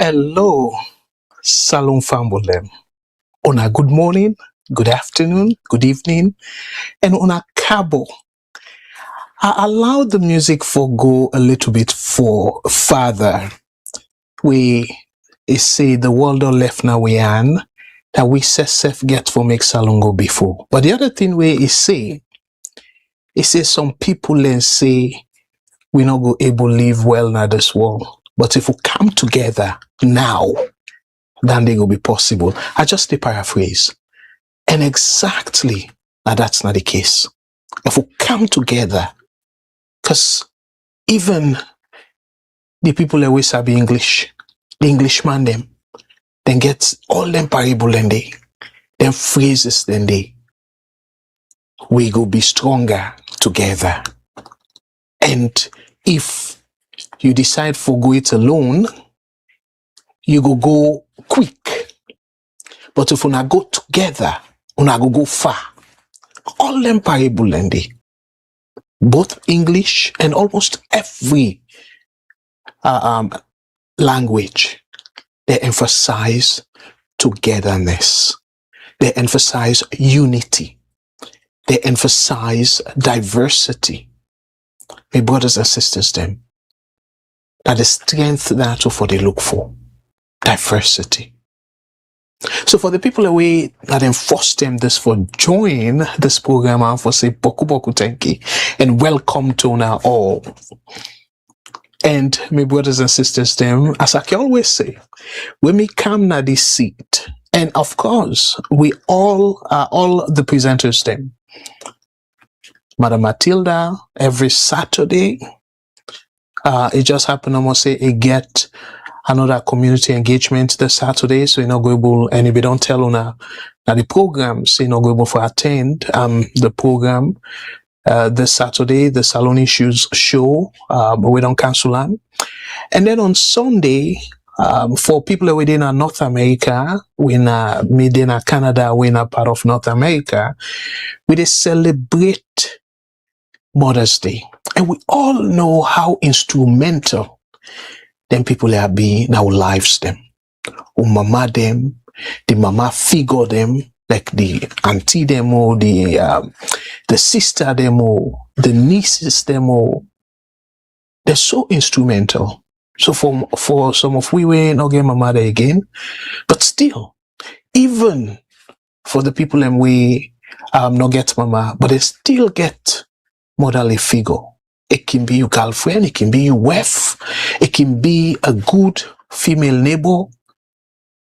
Hello, Salone family. Una good morning, good afternoon, good evening, and una cabo. I allowed the music for go a little bit for further. We say the world don't left now we an that we self get for make Salone go before. But the other thing we say some people then say we not go able live well now this world. But if we come together now, then they will be possible. I just a paraphrase. And exactly that's not the case. If we come together, because even the people that we sabi English, the Englishman them get all them parable and them phrases then we go be stronger together. And if you decide for go it alone, you go quick. But if una go together, una go far. All them parable and both English and almost every language, they emphasize togetherness. They emphasize unity. They emphasize diversity. My brothers and sisters, them, that the strength that for they look for. Diversity. So for the people away that enforced them this for join this program, I for say boku boku tenki and welcome to now all. And my brothers and sisters, them, as I can always say, when we come na this seat, and of course we all the presenters them. Madam Matilda every Saturday. It just happened almost say it get another community engagement this Saturday, so you're not able, and if you don't tell una that the programs, you're not able to attend the program this Saturday, the Salone Issues show, we don't cancel them. And then on Sunday, for people that within North America, we in Canada, we in a part of North America, we they celebrate Mother's Day. And we all know how instrumental them people have been in our lives them. Mama them, the mama figure them, like the auntie them or the sister them or the nieces them or they're so instrumental. So for some of we not get my mother again, but still, even for the people them we not get mama, but they still get motherly figure. It can be your girlfriend, it can be your wife, it can be a good female neighbor.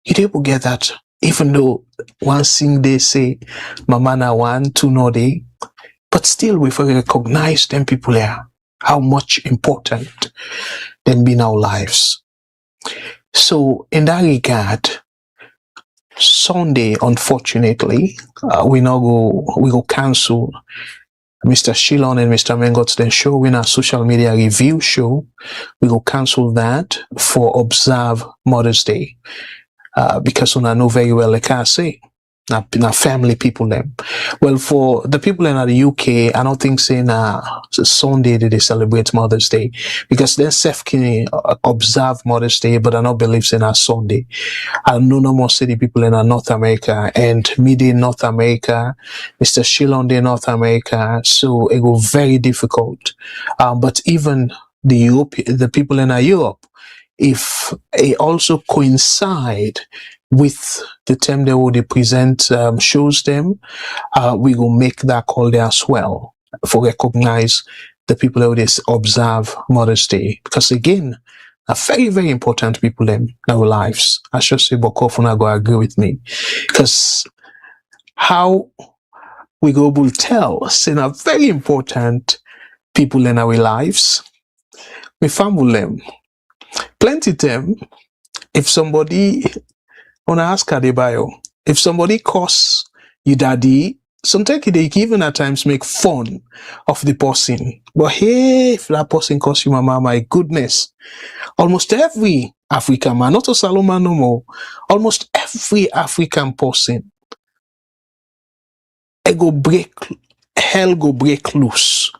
You're able to get that, even though one thing they say, mama na one, two no day, but still we recognize them people there, how much important them be in our lives. So in that regard, Sunday, unfortunately, we go cancel Mr. Shilon and Mr. Mengot's then show in our social media review show. We will cancel that for Observe Mother's Day. Because I know very well, like I say, na family people them. Well, for the people in the UK, I don't think saying Sunday they celebrate Mother's Day because they self can observe Mother's Day, but I don't believe in a Sunday. I know no more city people in North America and mid in North America, Mr. Shilon in North America, so it go very difficult. But even the people in Europe, if it also coincide with the time they will present shows them, we will make that call there as well for recognize the people who observe Mother's Day. Because again, are very, very important people in our lives. I should say Bokofuna go agree with me. Because how we go will tell saying are very important people in our lives. We family them. Plenty them. If somebody wanna ask Adebayo, if somebody calls you daddy, sometimes they even at times make fun of the person. But hey, if that person calls you mama, my goodness, almost every African man, not a Salome no more, almost every African person, hell go break loose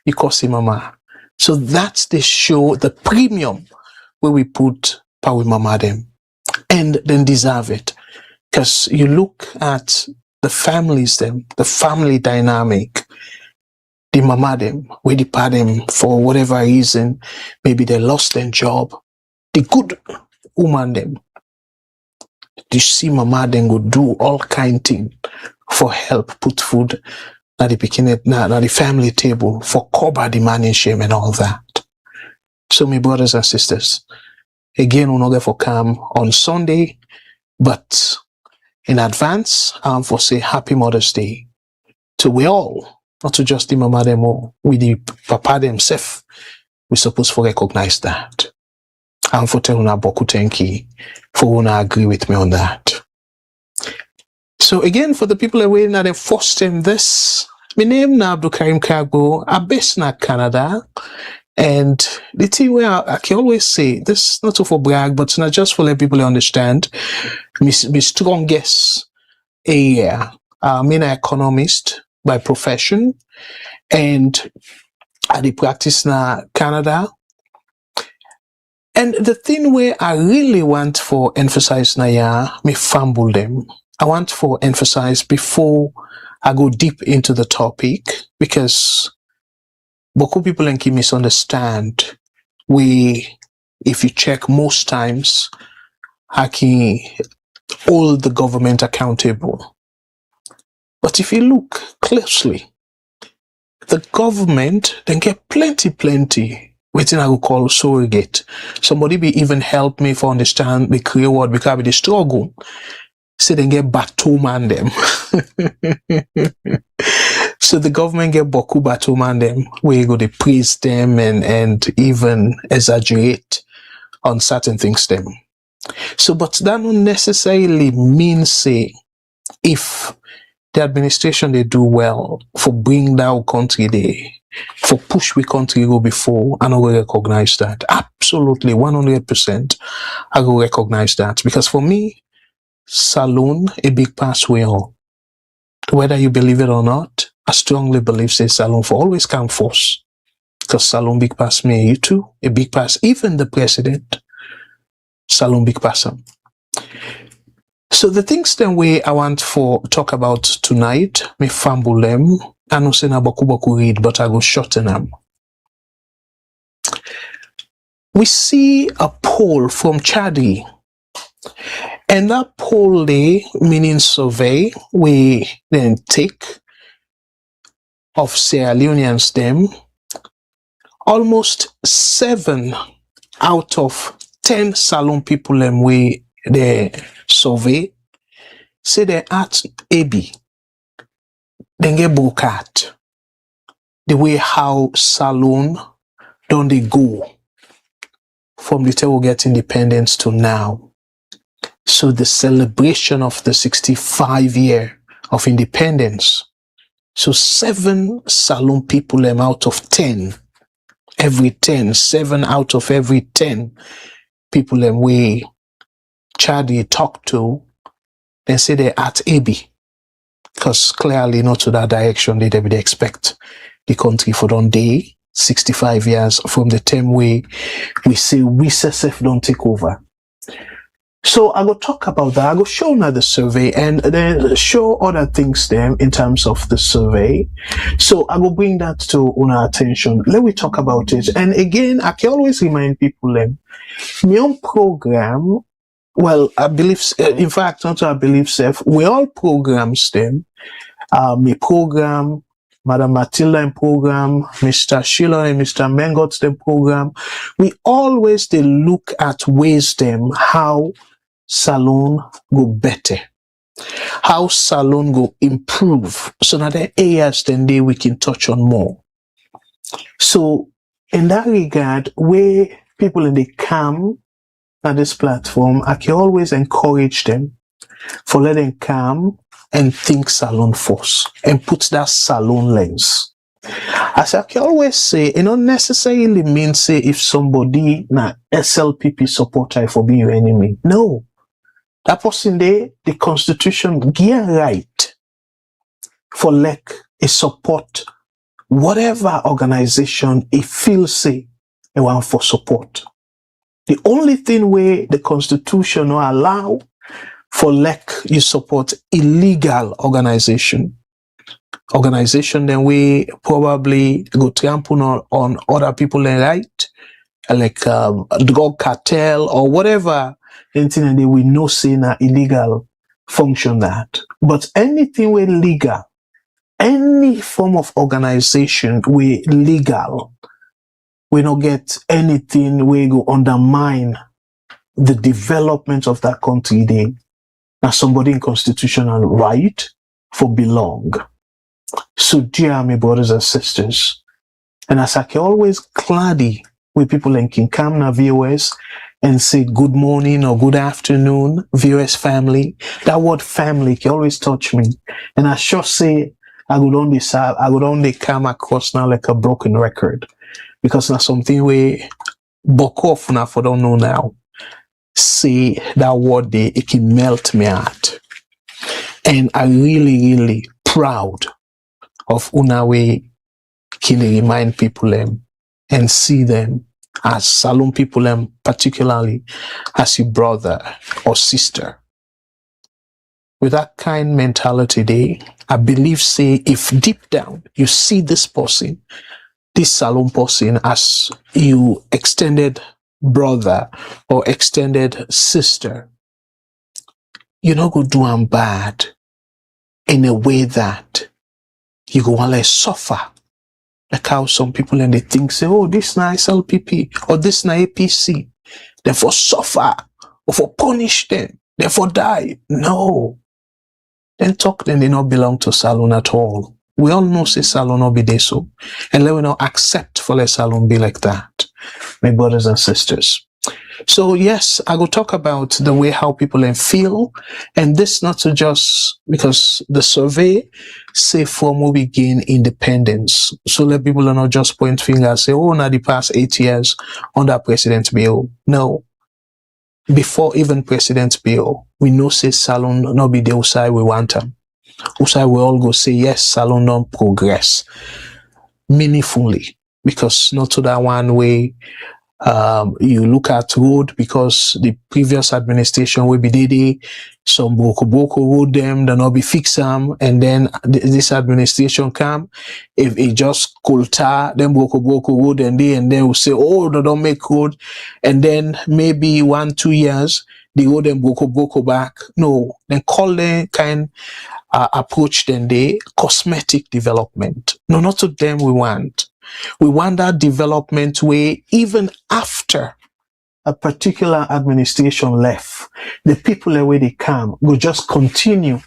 because he mama. So that's the show, the premium where we put pa with mama them, and then deserve it. Because you look at the families them, the family dynamic, the mama them, where they pa them for whatever reason, maybe they lost their job, the good woman them, you see mama them go do all kind thing for help, put food at the beginning, at the family table, for cover the money shame and all that. So my brothers and sisters, again, we're not going for come on Sunday, but in advance, for say Happy Mother's Day to we all, not to just the mama them all, with the papa themselves. We supposed to recognize that. And for telling una boku tenki, for una agree with me on that. So again, for the people away now, they first time this. My name na Abdul Karim Kagbo, I'm based in Canada. And the thing where I can always say, this not for brag, but not just for let people understand, my strongest area. I'm an economist by profession, and I dey practice na Canada. And the thing where I really want for emphasize na ya, me fumble them. I want for emphasize before I go deep into the topic, because beaucoup people can misunderstand. If you check most times, I can hold the government accountable. But if you look closely, the government then get plenty, waiting I will call surrogate. Somebody be even help me for understand the clear word because of the struggle. So they get battle man them. So the government get boku battle man them, where you go to praise them and even exaggerate on certain things them. So, but that don't necessarily mean say if the administration they do well for bring down country they for push we country go before, and I will recognize that. Absolutely 100% I will recognize that, because for me, Salone a big pass well. Whether you believe it or not, I strongly believe say Salone for always come first. Because Salone big pass me, you too, a big pass, even the president. Salone big pass him. So the things then we I want for talk about tonight, me fumble them. I know say na boku read, but I go shorten them. We see a poll from CHRDI. And that poll day, meaning survey, we then take of Sierra Leoneans them, almost 7 out of 10 Salone people them we they survey say they at AB. Then get broke at the way how Salone don't they go from the time we get independence to now. So the celebration of the 65 year of independence. So 7 Salone people them out of 10. Every 10, 7 out of every 10 people them we CHRDI talk to, then say they're at AB. Because clearly not to that direction they would expect the country for done day 65 years from the time we say we self don't take over. So I go talk about that. I go show now the survey and then show other things then in terms of the survey. So I go bring that to our attention. Let me talk about it. And again, I can always remind people then, my own program, well, I believe, in fact, not I believe self, we all programs them. My program, Madam Matilda in program, Mr. Sheila and Mr. Mengot the program. We always they look at ways them how Salone go better, how Salone go improve. So now the areas then we can touch on more. So in that regard, where people in the come at this platform, I can always encourage them for letting come and think Salone first and put that Salone lens. As I can always say, it don't necessarily mean say if somebody na SLPP supporter for being your enemy. No. That person there, the constitution give right for like a support whatever organization it feels say they want for support. The only thing where the Constitution will allow for you support illegal organization then we probably go trample on other people right, like drug cartel or whatever, anything that we know say na illegal function that. But anything we legal, any form of organization we legal, we don't get anything we go undermine the development of that country. They now somebody in constitutional right for belong. So dear my brothers and sisters, and as I can always claddy with people in King Kamna VOS and say good morning or good afternoon, VOS family. That word family can always touch me. And I sure say I would only come across now like a broken record. Because now something we buck off now for don't know now. Say that word it can melt me heart. And I really proud of una way can remind people and see them as Salone people particularly as your brother or sister. With that kind mentality I believe say if deep down you see this person, this Salone person as you extended brother or extended sister, you're not going to do them bad in a way that you go want to suffer. Like how some people and they think say, oh, this nice LPP or this nice APC, therefore suffer or for punish them, therefore die. No. Then talk then they not belong to Salone at all. We all know say Salone not be there so. And let we not accept for let Salone be like that. My brothers and sisters. So yes, I will talk about the way how people feel, and this not to just because the survey say from we gain independence. So let people not just point fingers say, oh, now the past 8 years under President Bill. No, before even President Bill, we know say Salone not be the outside we want them. Outside we all go say yes, Salone don't progress meaningfully because not to that one way. You look at road because the previous administration will be there, some boko road them, they not be fix them, and then this administration come, if it just kulta, then boko road and then we'll say, oh, they don't make road, and then maybe 1-2 years, the road them boko back. No, then call them kind approach then they cosmetic development. No, not to them we want. We want that development where even after a particular administration left, the people where they come will just continue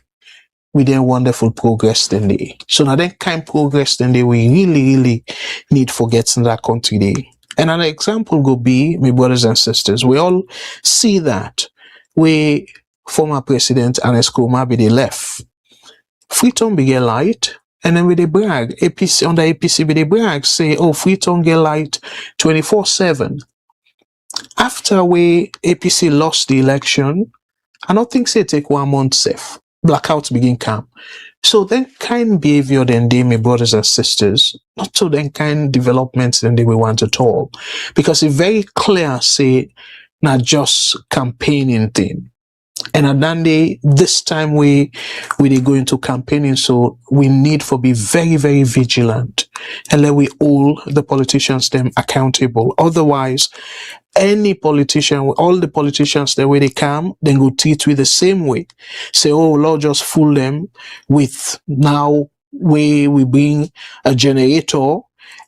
with their wonderful progress then they. So now that kind of progress then they we really need for getting that country there. And an example will be, my brothers and sisters, we all see that where former President Ernest Koroma be they left. Freetown be get light. And then with the brag, APC under APC with the brag say, oh, Freetown get light 24/7. After we APC lost the election, I don't think say take 1 month safe. Blackouts begin come. So then kind behavior then they, my brothers and sisters, not so then kind developments then they we want at all. Because it's very clear say not just campaigning thing. And at that day, this time we go into campaigning, so we need for be very vigilant and let we hold the politicians them accountable. Otherwise, any politician, all the politicians the way they come, then go treat with the same way. Say, oh Lord, just fool them with now we bring a generator.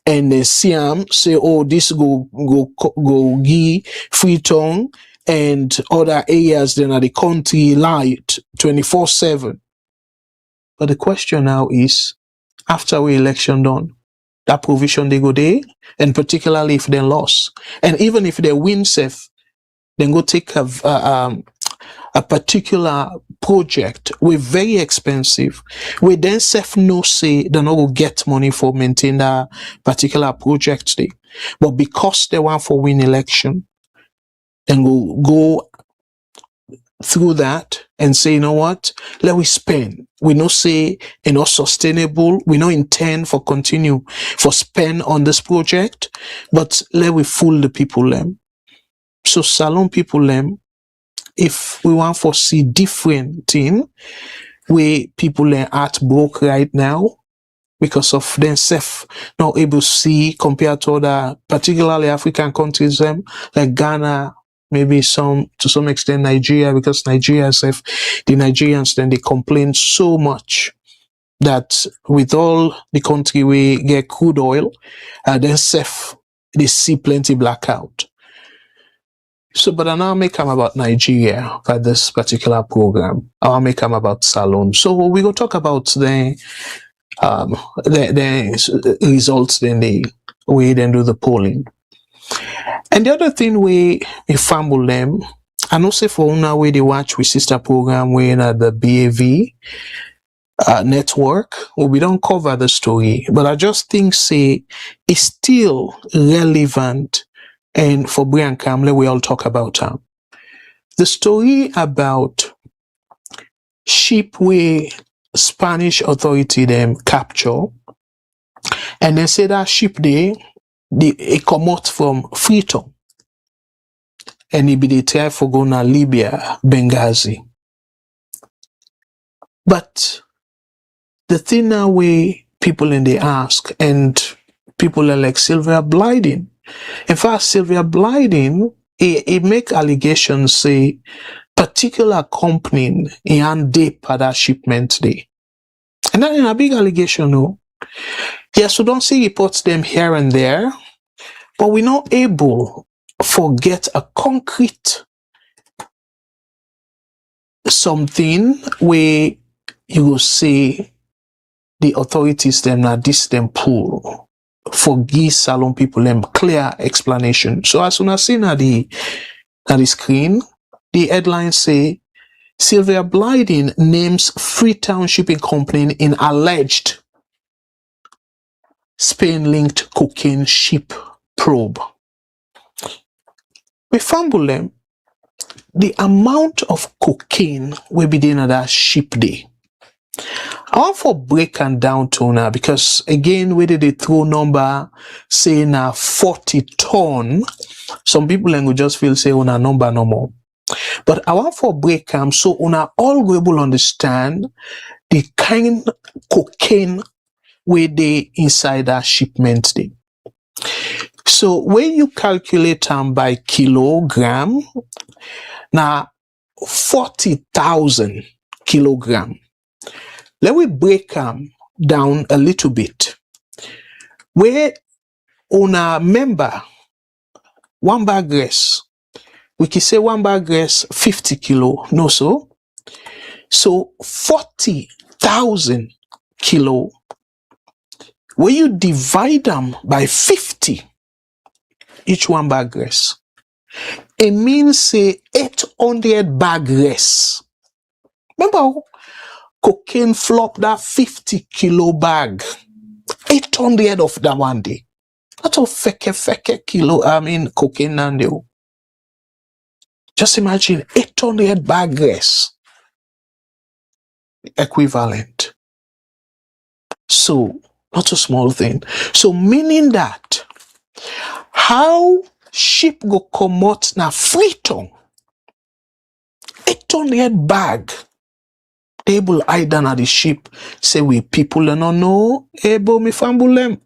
And then see say, oh, this go give Freetown and other areas then are the country light 24/7. But the question now is, after we election done, that provision they go there, and particularly if they lost, and even if they win safe, then go take a particular project with very expensive. We then safe no say they not go get money for maintain that particular project day, but because they want for win election. And we'll go through that and say, you know what, let we spend. We not say, sustainable. We not intend for continue for spend on this project, but let we fool the people them. So Salone people if we want to see different thing, where people heartbroken right now because of themselves not able to see compared to other, particularly African countries, like Ghana, maybe to some extent Nigeria, because Nigeria itself, the Nigerians then they complain so much that with all the country we get crude oil, then self they see plenty blackout. So, but I now make come about Nigeria for this particular program. I'll make come about Salone. So we go talk about the results, then the way then do the polling. And the other thing we fumble them, and also for una way they watch with sister program we at the BAV network, we don't cover the story, but I just think say it's still relevant, and for Brian Kamle we all talk about the story about ship where Spanish authority them capture, and they say that ship they come out from Freetown, and it be they try for go na Libya, Benghazi. But the thing now where people they ask, and people are like Sylvia Blyden. In fact, Sylvia Blyden, he make allegations say particular company in day per that shipment day. And that is a big allegation, no? Yes, we don't see reports them here and there, but we're not able to get a concrete something where you will say the authorities them now this them pull for give Salone people them clear explanation. So as soon as see na the screen, the headline say Sylvia Blyden names Freetown Shipping Company in alleged Spain-linked cocaine ship probe. We fumble them. The amount of cocaine will be in that ship day. I want for break and down to now, because again, where did they throw number saying 40 ton? Some people will just feel say on a number no more. But I want for break so una all will understand the kind of cocaine where they inside that shipment day. So when you calculate them by kilogram, now 40,000 kilogram. Let me break them down a little bit. Where on a member, one bag rice, we can say one bag rice 50 kilo, no so? So 40,000 kilo, when you divide them by 50, each one bag rice, it means say 800 bag rice. Remember, cocaine flop that 50 kilo bag, 800 of them one day. That's a feke kilo, cocaine and you. Just imagine 800 bag rice equivalent. So, not a small thing. So, meaning that, how ship go come out na Freetown, 800 bag, able either na the ship, say we people don't know, able me fambulem,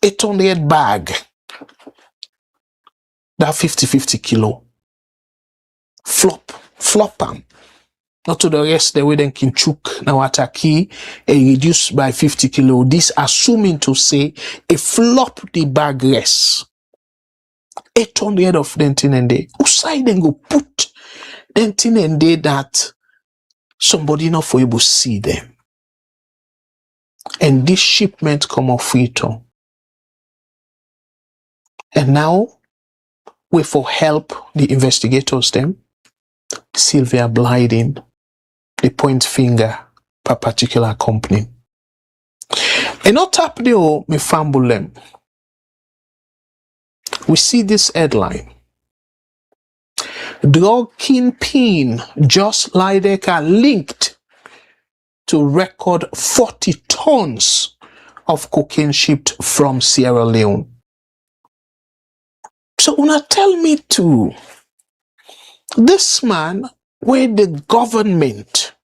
800 bag, that 50 kilo, flop not to the rest the way then kinchuk na wataki reduced by 50 kilo. This assuming to say a flop the bag rest 800 of them thing and day. Uside then go put them thing and day that somebody not for able to see them. And this shipment come off Freetown. And now we for help the investigators them. Sylvia Blyden, they point finger per particular company. And not tap the me fumble them. We see this headline. Drug kingpin just like they can linked to record 40 tons of cocaine shipped from Sierra Leone. So una tell me too, this man where the government,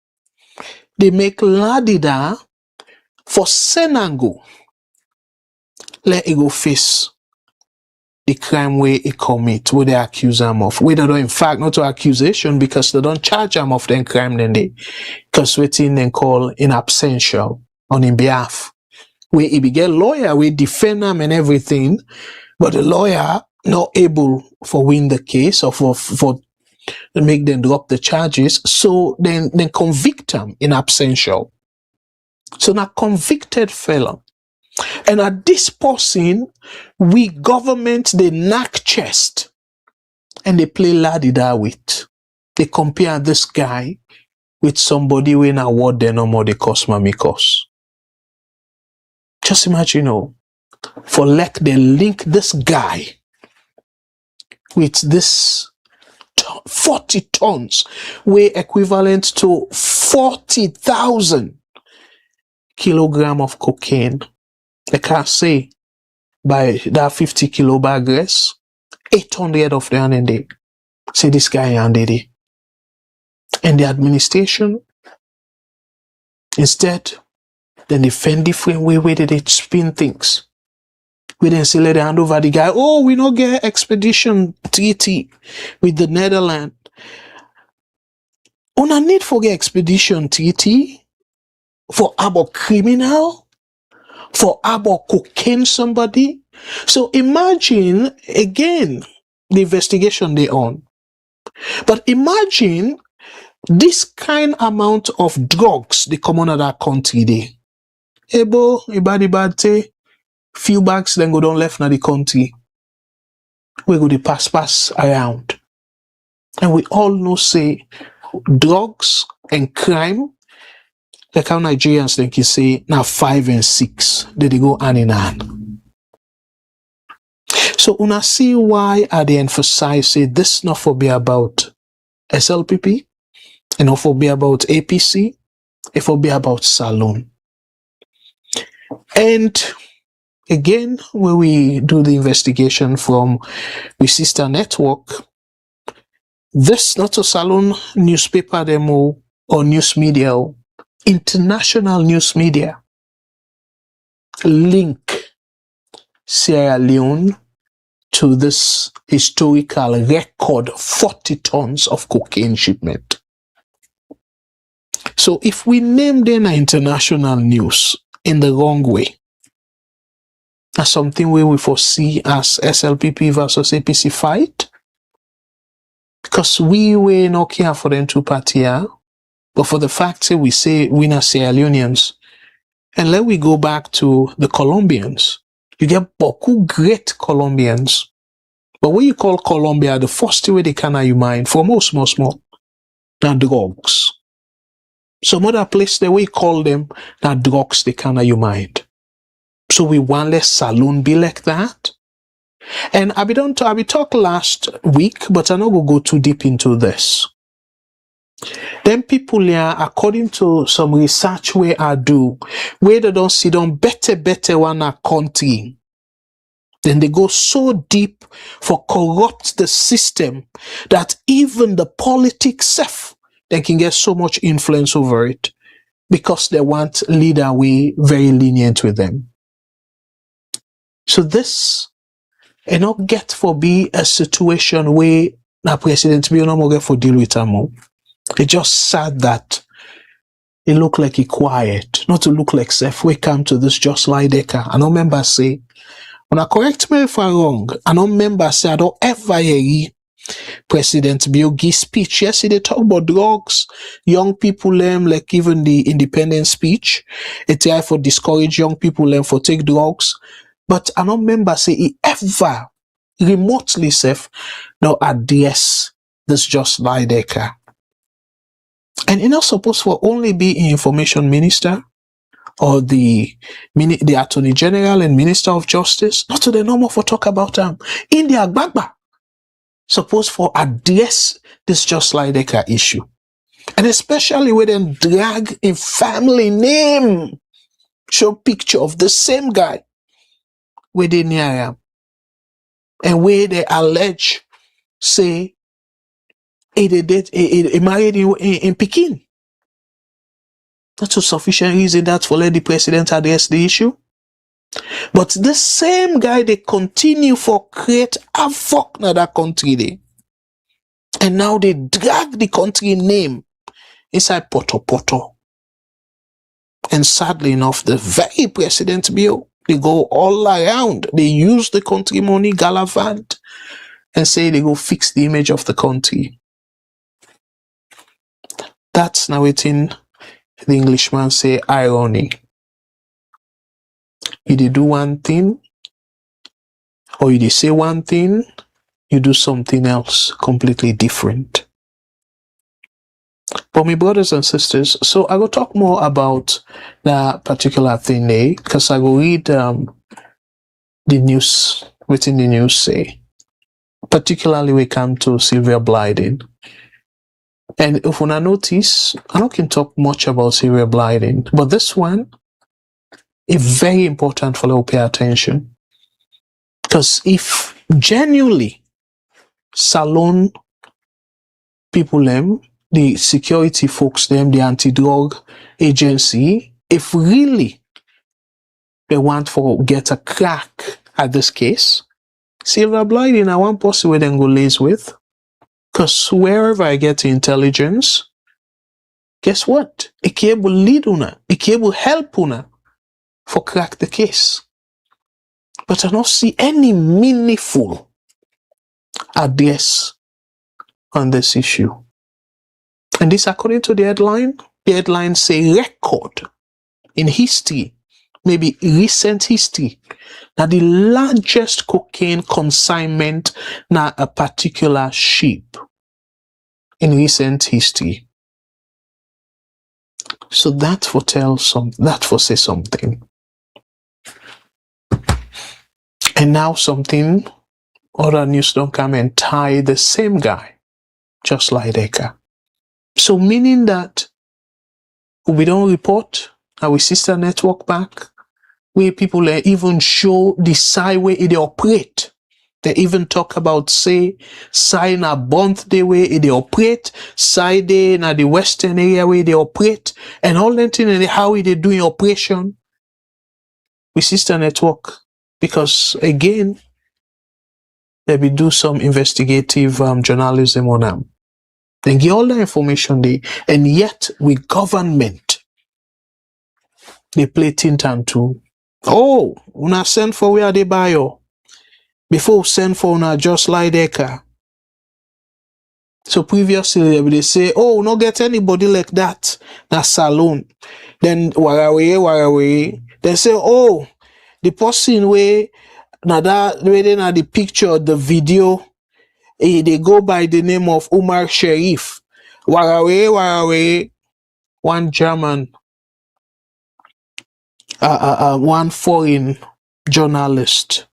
they make ladida for Senango, let it go face the crime where he commit, where they accuse him of. Where they don't, in fact, not to accusation, because they don't charge him of them crime, then they, because waiting then call in absentia on his behalf. Where he be get lawyer, we defend him and everything, but the lawyer not able for win the case or for make them drop the charges, so then convict him in absentia. So now convicted felon. And at this person, we government, they knock chest and they play ladida with. They compare this guy with somebody when award they no more they cost mommy cost. Just imagine, for like they link this guy with this 40 tons, way equivalent to 40,000 kilogram of cocaine. They can say by that 50 kilo bag rest, 800 of them and they say this guy and they. And the administration, instead, then they find different way where they spin things. We then say let them hand over the guy. Oh, we not get expedition treaty with the Netherlands. On a need for get expedition treaty for about criminal, for about cocaine somebody. So imagine again the investigation they on. But imagine this kind amount of drugs they come on at that country there. Ebo, ibadi say few bags then go down left na the country. We go the pass around. And we all know say drugs and crime, like how Nigerians they can say now 5 and 6, they go hand in hand. So una see why I they emphasize say this not for be about SLPP, and not for be about APC, it for be about Salone. And again, when we do the investigation from the sister network, this not a Salone newspaper demo or news media, international news media, link Sierra Leone to this historical record 40 tons of cocaine shipment. So if we name them international news in the wrong way, that's something where we foresee as SLPP versus APC fight, because we were not care for them two party, but for the fact that we say we are Sierra Leoneans. And let we go back to the Colombians. You get beaucoup great Colombians. But when you call Colombia, the first way they can you mind, for most small, now drugs. Some other place the way you call them, now drugs they can you mind. So we want let Salone be like that. And I be talk last week, but I'm not gonna go too deep into this. Then people here, according to some research where I do, where they don't see them better one a country, then they go so deep for corrupt the system that even the politics self, they can get so much influence over it because they want leader way very lenient with them. So this and not get for be a situation where the president be no more get for deal with them. It just sad that it look like he quiet, not to look like self we come to this just like Deca. I don't remember say, when I correct me if I'm wrong, I don't remember say I don't ever hear President Bill give speech. Yes, they talk about drugs, young people like even the independence speech. It try for discourage young people for take drugs. But I don't remember say he ever remotely self no address this just like Deca. And it's not supposed to only be an information minister or the Attorney General and Minister of Justice. Not to the normal for talk about them. In the Agbagba, supposed for address this just like Deca issue. And especially when them drag a family name, show picture of the same guy where they near him. and where they allege, say, he married in Pekin. That's a sufficient reason that for let the president address the issue. But the same guy, they continue for create havoc in that country there. And now they drag the country name inside Poto. And sadly enough, the very president bill, they go all around. They use the country money, gallivant, and say they go fix the image of the country. That's now waiting the Englishman say irony. You did do one thing, or you did say one thing, you do something else completely different. But my brothers and sisters, so I will talk more about that particular thing there, because I will read the news, within the news say, particularly we come to severe blighting. And if when I notice, I don't can talk much about severe blighting, but this one is very important for you to pay attention. Because if genuinely Salone people the security folks the anti-drug agency, if really they want to get a crack at this case, silver blighting I one person where they go lays with. Because wherever I get intelligence, guess what? It can lead una, it can help una for crack the case. But I don't see any meaningful address on this issue. And this, according to the headline say record in history, maybe recent history, that the largest cocaine consignment na a particular ship in recent history. So that for say something. And now something, other news don't come and tie the same guy, just like Eka. So meaning that we don't report our sister network back, where people even show the side where they operate. They even talk about, say, side na birthday where they operate, side na the western area where they operate, and all that thing and how they doing operation with sister network. Because again, they will do some investigative journalism on them. Then get all the information there, and yet with government, they play tintan too. Oh, una send for where they buy you. Before we send for una just like Eka. So previously they say, oh, not get anybody like that. Na Salone. Then waraway. They say, oh, the person where na that where na the picture, the video, they go by the name of Umar Sharif. Waraway. One German, one foreign journalist.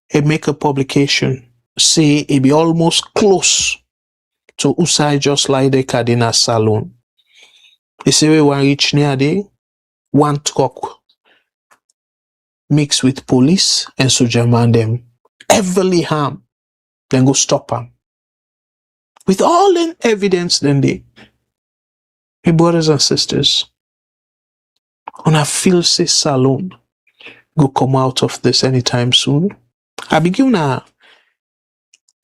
He make a publication, say it be almost close to Usai just like the Cardinal Salone. He say we want reach near there, one truck mixed with police and soldier man them heavily harm, then go stop them. With all the evidence then they, my brothers and sisters, on a feel say Salone go come out of this anytime soon. I begin an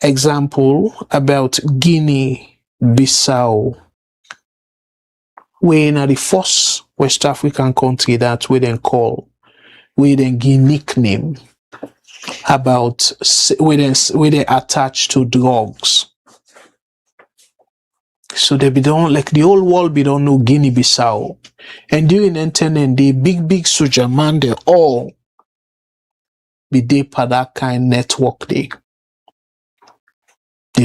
example about Guinea-Bissau, where na the first West African country that we then call, we then give nickname about where they attached to drugs. So they be don't like the whole world be don't know Guinea-Bissau, and during internet the big soldier man they all be there for that kind network they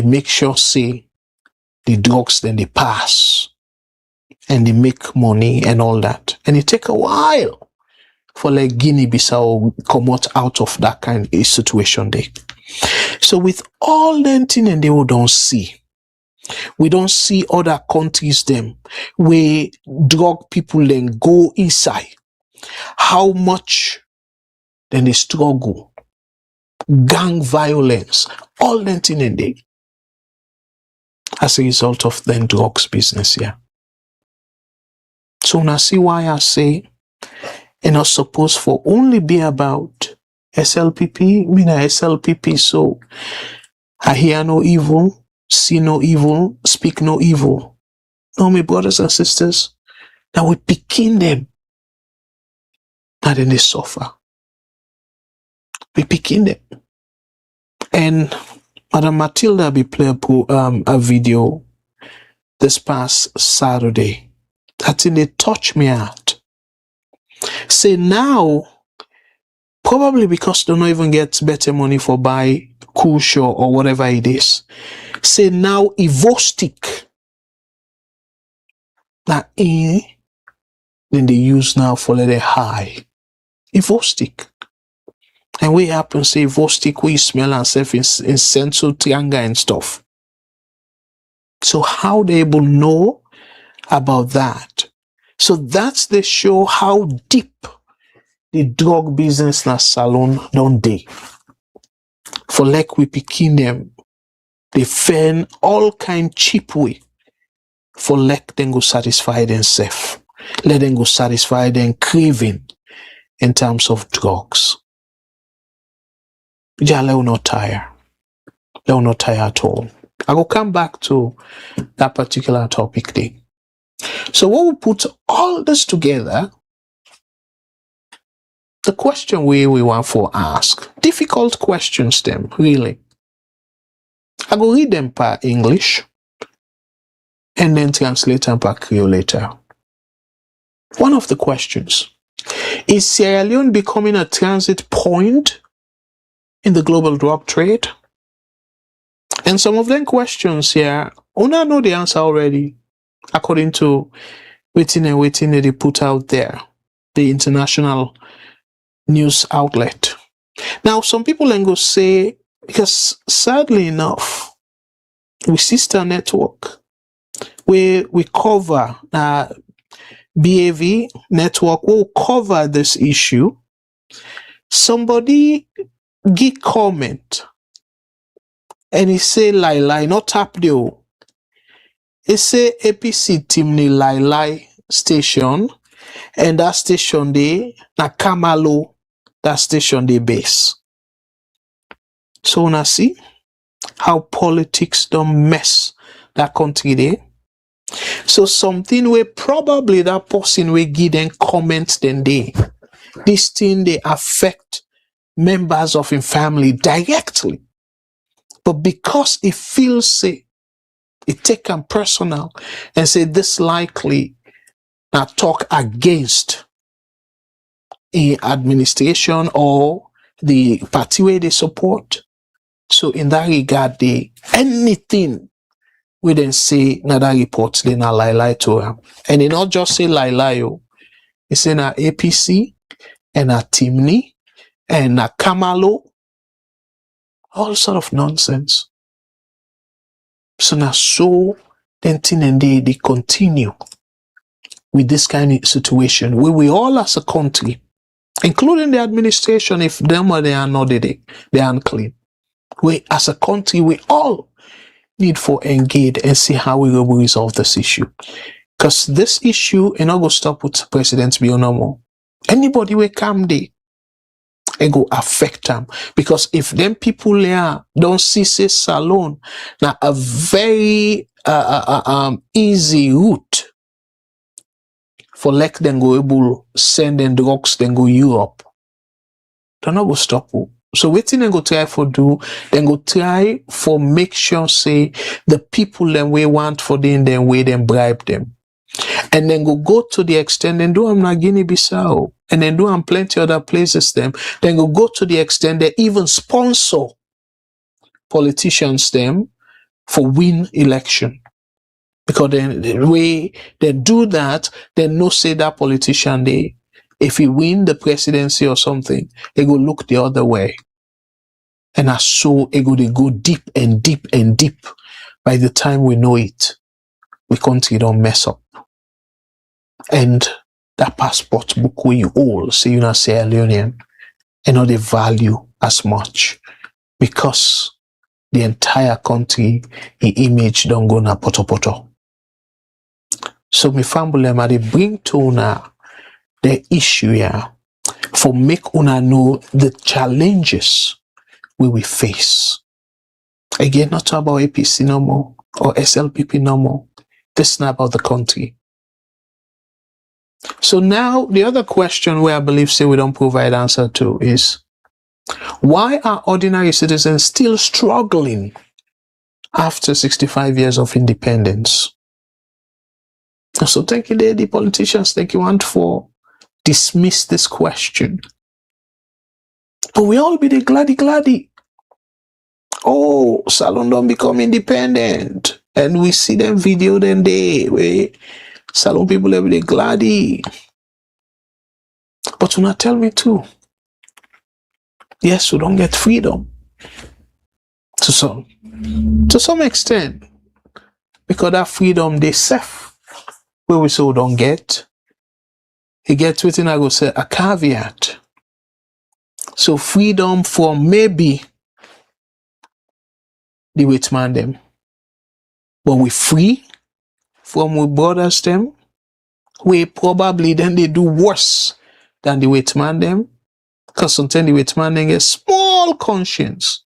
make sure say the drugs then they pass and they make money and all that, and it take a while for like Guinea-Bissau come out of that kind of situation there. So with all that thing and they don't see, we don't see other countries them where drug people then go inside, how much then they struggle gang violence, all that thing in there as a result of the drugs business here. So now see why I say it's not supposed for only be about SLPP, me na SLPP, so I hear no evil, see no evil, speak no evil. No, my brothers and sisters, now we picking them, and then they suffer. We picking them. And Madam Matilda be play a video this past Saturday. That thing they touch me at. Say now, probably because they don't even get better money for buy Kusho or whatever it is. Say now Evostic. Now then they use now for let it high. Evostic. And we happen to say Evostic we smell and self in sensu trianga and stuff. So how they able know about that? So that's the show how deep the drug business na salon don't they. For like we picking them, they find all kind cheap way for let them go satisfy themselves. Let them go satisfy them craving in terms of drugs. Yeah, let not tire. Let not tire at all. I will come back to that particular topic there. So when we put all this together, the question we want for ask, difficult questions them, really. I will read them per English and then translate them per Creole later. One of the questions, is Sierra Leone becoming a transit point in the global drug trade? And some of them questions here, I know the answer already, according to waiting they put out there, the international news outlet. Now, some people then go say, because sadly enough, with Sister Network, we cover BAV Network, will cover this issue. Somebody give comment and he say lie, not tap the. He say APC team ni lie station, and that station they na Kamalo, that station they base. So now see how politics don't mess that country there. So something where probably that person will give them comments then they. This thing they affect members of his family directly. But because it feels say, it take them personal and say this likely now talk against a administration or the party where they support. So in that regard, they anything we then say na that report they na lie to them. And they not just say lie, they say na APC and na Timni and na Kamalo, all sort of nonsense. So now so then thing and they continue with this kind of situation where we all as a country, including the administration, if them or they are not they are unclean. We as a country, we all need for engage and see how we will resolve this issue. Because this issue is not going to stop with President Bio no more. Anybody will come there and go affect them. Because if them people there don't see Salone, now a very easy route for let them go able send them drugs, then go Europe. They're not going to stop. So waiting and go try for do, then go try for make sure say the people then we want for them, then we then bribe them. And then go to the extent and do them like Guinea-Bissau. And then do them plenty other places them. Then go to the extent they even sponsor politicians them for win election. Because then the way they do that, they no say that politician they if he win the presidency or something, they go look the other way. And as so they go deep and deep and deep. By the time we know it, we country don't mess up. And that passport book where you all say you're not Sierra Leonean and not the value as much. because the entire country, the image don't go na poto poto. So me family, I bring to una the issue here for make una know the challenges we will face. Again, not talk about APC no more or SLPP no more. This is not about the country. So now the other question where I believe say we don't provide answer to is, why are ordinary citizens still struggling after 65 years of independence? So thank you, the politicians, thank you, want for dismiss this question. But we all be the gladdy. Oh, Salone don't become independent. And we see them video then day where Salone people every day gladdy. But you not tell me too. Yes, we don't get freedom. To some extent. Because that freedom they safe. Where we say we don't get. It gets within I go say a caveat. So freedom from maybe the white man them. But we free from we brothers them. We probably then they do worse than the white man them. Because sometimes the white man them get small conscience.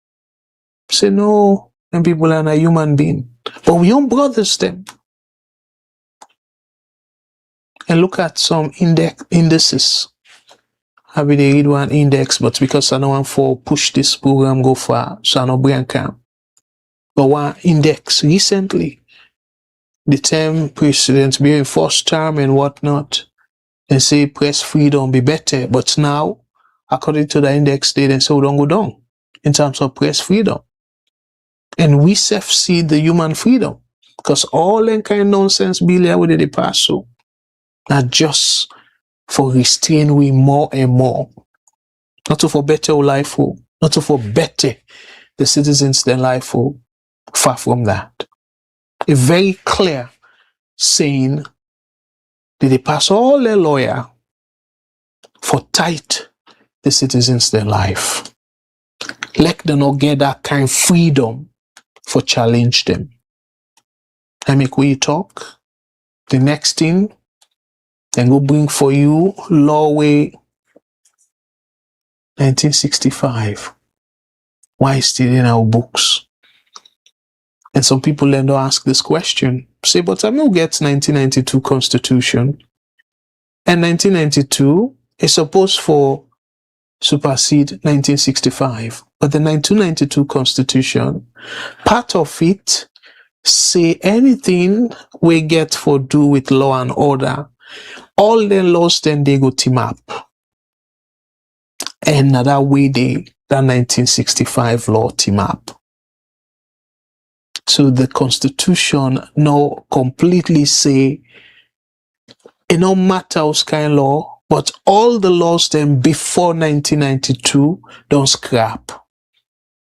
Say no, them people are not human being. But we own brothers them. And look at some indices. I will read one index, but because I don't want for push this program go far, so I no bring camp. But one index recently, the term president being first term and whatnot, and say press freedom be better. But now, according to the index, they then say we don't go down in terms of press freedom. And we self see the human freedom. Because all that kind of nonsense bill here with the pass so. Not just for restrain we more and more. Not to for better life, not to for better the citizens than life. Far from that. A very clear saying that they pass all their lawyer for tight the citizens their life. Let them not get that kind of freedom for challenge them. I make we talk. The next thing, then go bring for you law way 1965. Why still in our books? And some people then don't ask this question. Say, but I will get 1992 Constitution. And 1992 is supposed for supersede 1965. But the 1992 Constitution, part of it say anything we get for do with law and order, all the laws then they go team up. And that way that 1965 law team up. So the Constitution now completely say it no matter what kind of law, but all the laws then before 1992 don't scrap.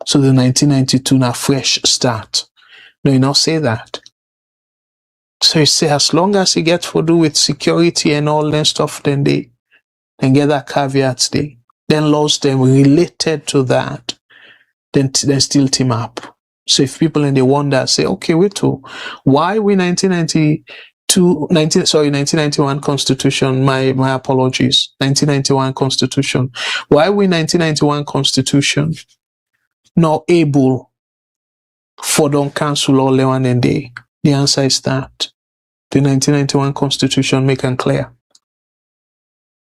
So the 1992 now fresh start. No, you not say that. So you say as long as you get to do with security and all that stuff, then they get that caveats there. Then laws then related to that, then still team up. So if people in the wonder say, okay, wait to why we 1991 Constitution, my apologies, 1991 Constitution. Why we 1991 Constitution not able for don't cancel all the one and day? The answer is that the 1991 Constitution make it clear.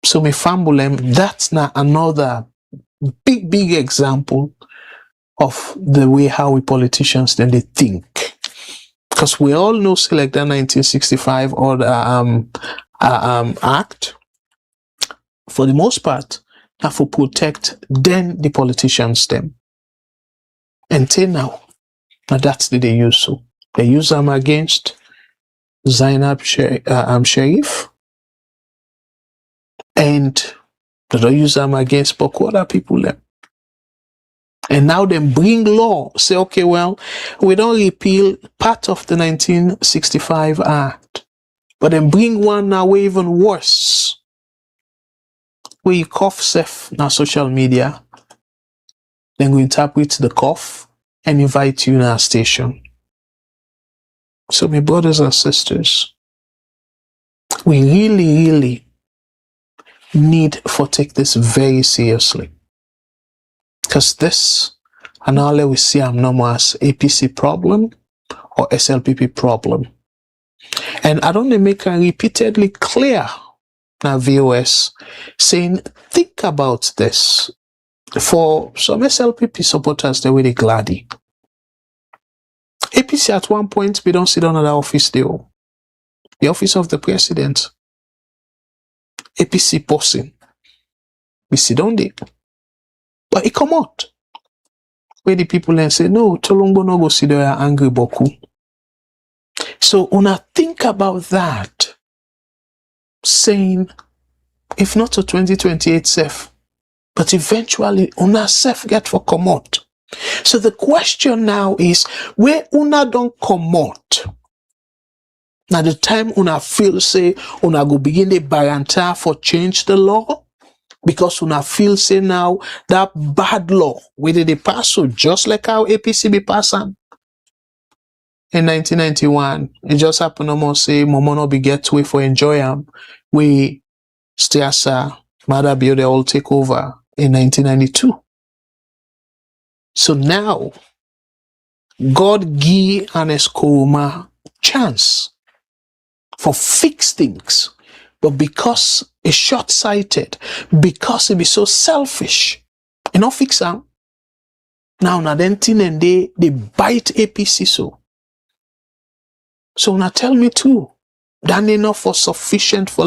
So me family, that's not another big example of the way how we politicians then they think. Because we all know select that 1965 or the act, for the most part, have to protect then the politicians them. Until now that's the they use so. They use them against Zainab Sharif, and they don't use them against other people them. And now they bring law, say, okay, well, we don't repeal part of the 1965 Act, but then bring one now even worse, where you cough safe now social media, then we interpret the cough and invite you in our station. So my brothers and sisters, we really need to take this very seriously. Because this, and now let we see I'm no more as APC problem or SLPP problem. And I don't make it repeatedly clear now VOS saying, think about this. For some SLPP supporters, they were glady. APC at one point, we don't sit on another office deal. The office of the president. APC person. We sit on there. But it come out. Where the people then say, no, Tolongbo no go sit there angry boku. So una think about that. Saying, if not to 2028 self, but eventually una self get for come out. So the question now is, where una don't come out, now the time una feel say una go begin the baranta for change the law, because una feel say now that bad law where they pass, so just like how APC be passing in 1991, it just happened almost say Momo no be get way for enjoy them. We stay as a mother build they all take over in 1992. So now, God give an Escoma chance for fix things. But because it's short-sighted, because it be so selfish, you know, fix them. Now, then and they bite APC so. So now tell me too, that enough for sufficient for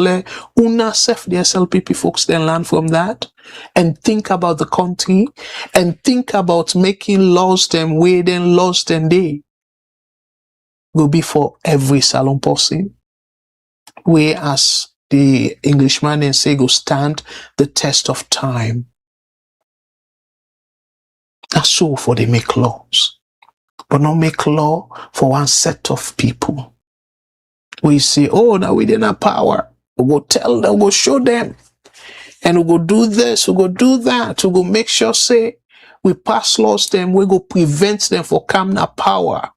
una self the SLPP folks then learn from that and think about the country and think about making laws them way then laws then they will be for every salon person. Whereas the Englishman and say go stand the test of time. That's so for they make laws. But not make law for one set of people. We say, oh, now we didn't have power. We go tell them, we go show them. And we go do this, we go do that. We go make sure, say, we pass laws them, we go prevent them for coming to power.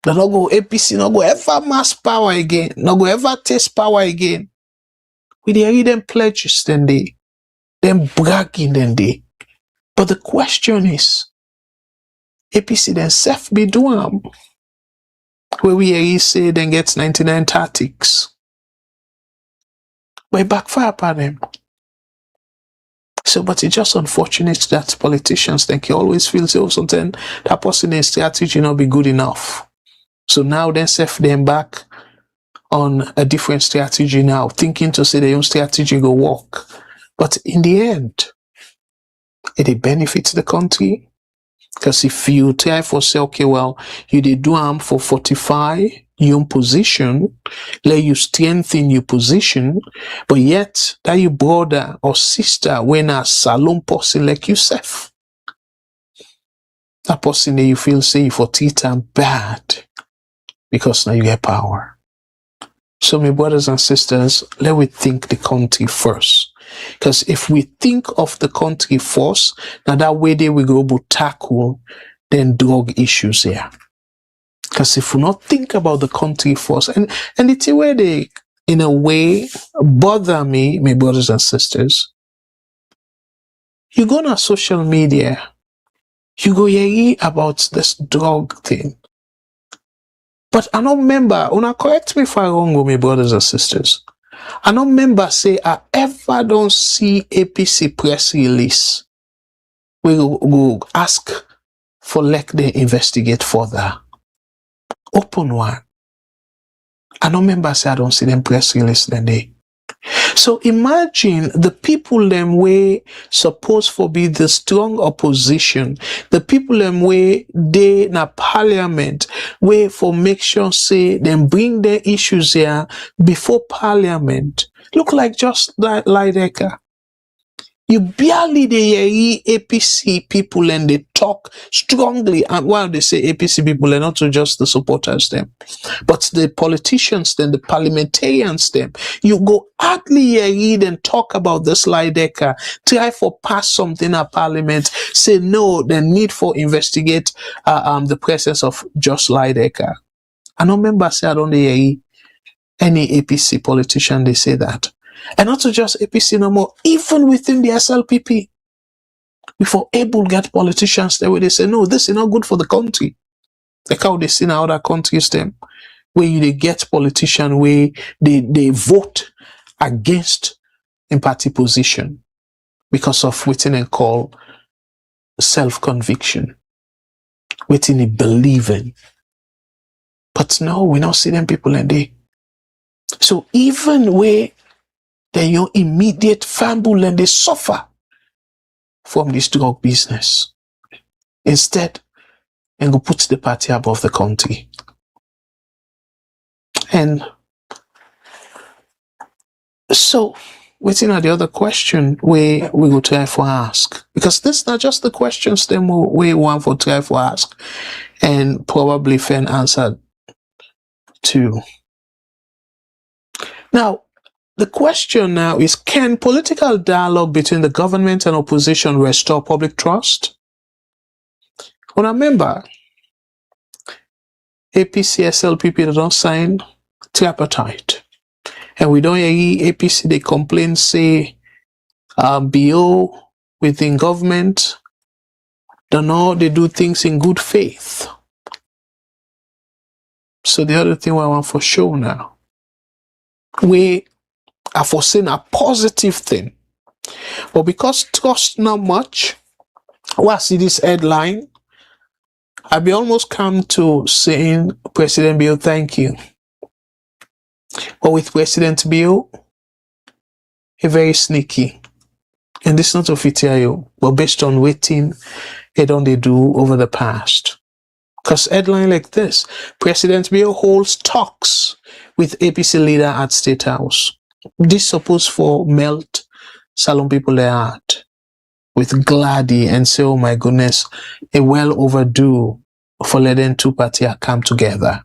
They not go APC, not go ever mass power again. Not go ever taste power again. We dey read them pledges then they. Them bragging then they. But the question is, APC then self be doing where we hear say then gets 99 tactics. But it backfire upon them. So, but it's just unfortunate that politicians think you always feel so something that person in strategy not be good enough. So now then self them back on a different strategy now, thinking to say their own strategy go work. But in the end, it benefits the country. Because if you try for say, okay, well, you did do for fortify your position, let you strengthen your position, but yet that your brother or sister when a salon person like yourself, that person that you feel say for treat them bad because now you get power. So my brothers and sisters, let we think the country first. Because if we think of the country first, now that way they will go to tackle then drug issues here. Because if we not think about the country first, and it's a way they, in a way, bother me, my brothers and sisters. You go on social media, you go hear about this drug thing. But I don't remember, una correct me if I'm wrong, my brothers and sisters. I don't remember say I ever don't see APC press release. We go ask for let they investigate further. Open one. I don't remember say I don't see them press release then they. So imagine the people them way supposed for be the strong opposition, the people them way they na parliament way for make sure say them bring their issues here before parliament. Look like just that Lidecker. You barely hear APC people and they talk strongly. And while they say APC people, they're not just the supporters them, but the politicians them, the parliamentarians them. You go hardly hear them talk about this Lidecker, try for pass something at parliament, say no, the need for investigate the presence of just Lidecker. I don't remember say I don't hear any APC politician they say that. And not just APC no more, even within the SLPP. Before able get politicians there where they say, no, this is not good for the country. Like how they see in other countries them, where they get politicians where they vote against in party position because of what they call self-conviction, what they believe in. But no, we don't see them people in there. So even where they your immediate family and they suffer from this drug business. Instead, and go put the party above the country. And so, waiting at the other question where we will try for ask. Because this is not just the questions them we want for try for ask. And probably fan answer to. Now, the question now is, can political dialogue between the government and opposition restore public trust? Well, remember, APC, SLPP, they don't sign tripartite. And we don't hear APC, they complain, say, BO within government, don't know, they do things in good faith. So the other thing I want for sure now, we are foreseeing a positive thing. But because trust not much, I see this headline, I be almost come to saying, President Bill, thank you. But with President Bill, he very sneaky. And this is not official, but based on waiting, he don't they do over the past. Because headline like this, President Bill holds talks with APC leader at State House. This supposed for melt Salone people their heart with gladdy and say, oh my goodness, a well overdue for letting two parties come together.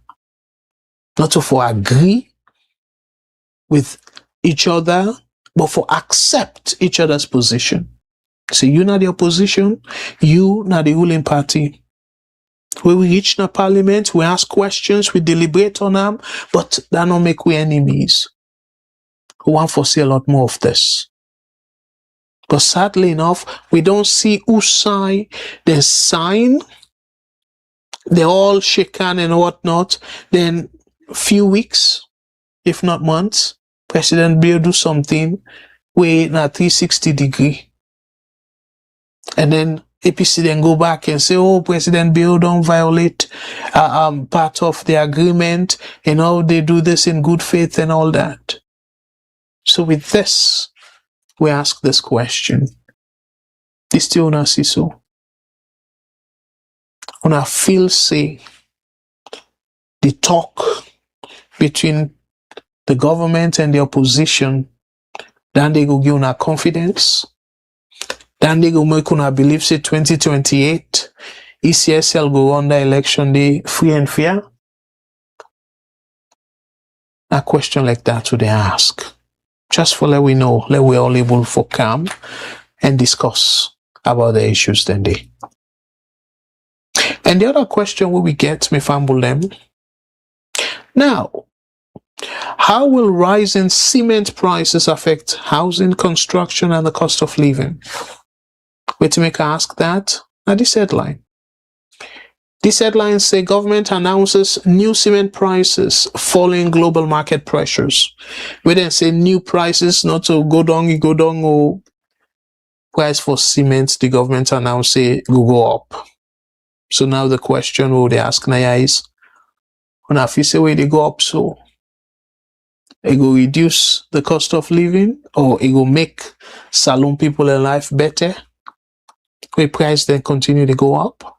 Not to for agree with each other, but for accept each other's position. So you not the opposition, you not the ruling party. When we reach the parliament, we ask questions, we deliberate on them, but that don't make we enemies. We want to see a lot more of this. But sadly enough, we don't see who sign. They sign, they all shake hands and whatnot. Then few weeks, if not months, President Bill do something with a 360 degree. And then APC then go back and say, oh, President Bill don't violate part of the agreement, you know, they do this in good faith and all that. So with this, we ask this question. Is still una see so? Una feel say the talk between the government and the opposition, then they go give una confidence. Then they go make una believe say 2028 ECSL go run the election day free and fair. A question like that would they ask. Just for let we know, let we all able for come and discuss about the issues then they. And the other question will we get, me fumble them. Now, how will rising cement prices affect housing, construction, and the cost of living? Wait to make ask that. Now this headline. This headline say government announces new cement prices following global market pressures. We then say new prices, not to go down, or price for cement, the government announce say go up. So now the question will they ask Naya is, when if you say where they go up, so it will reduce the cost of living, or it will make Salone people in life better? Where price then continue to go up?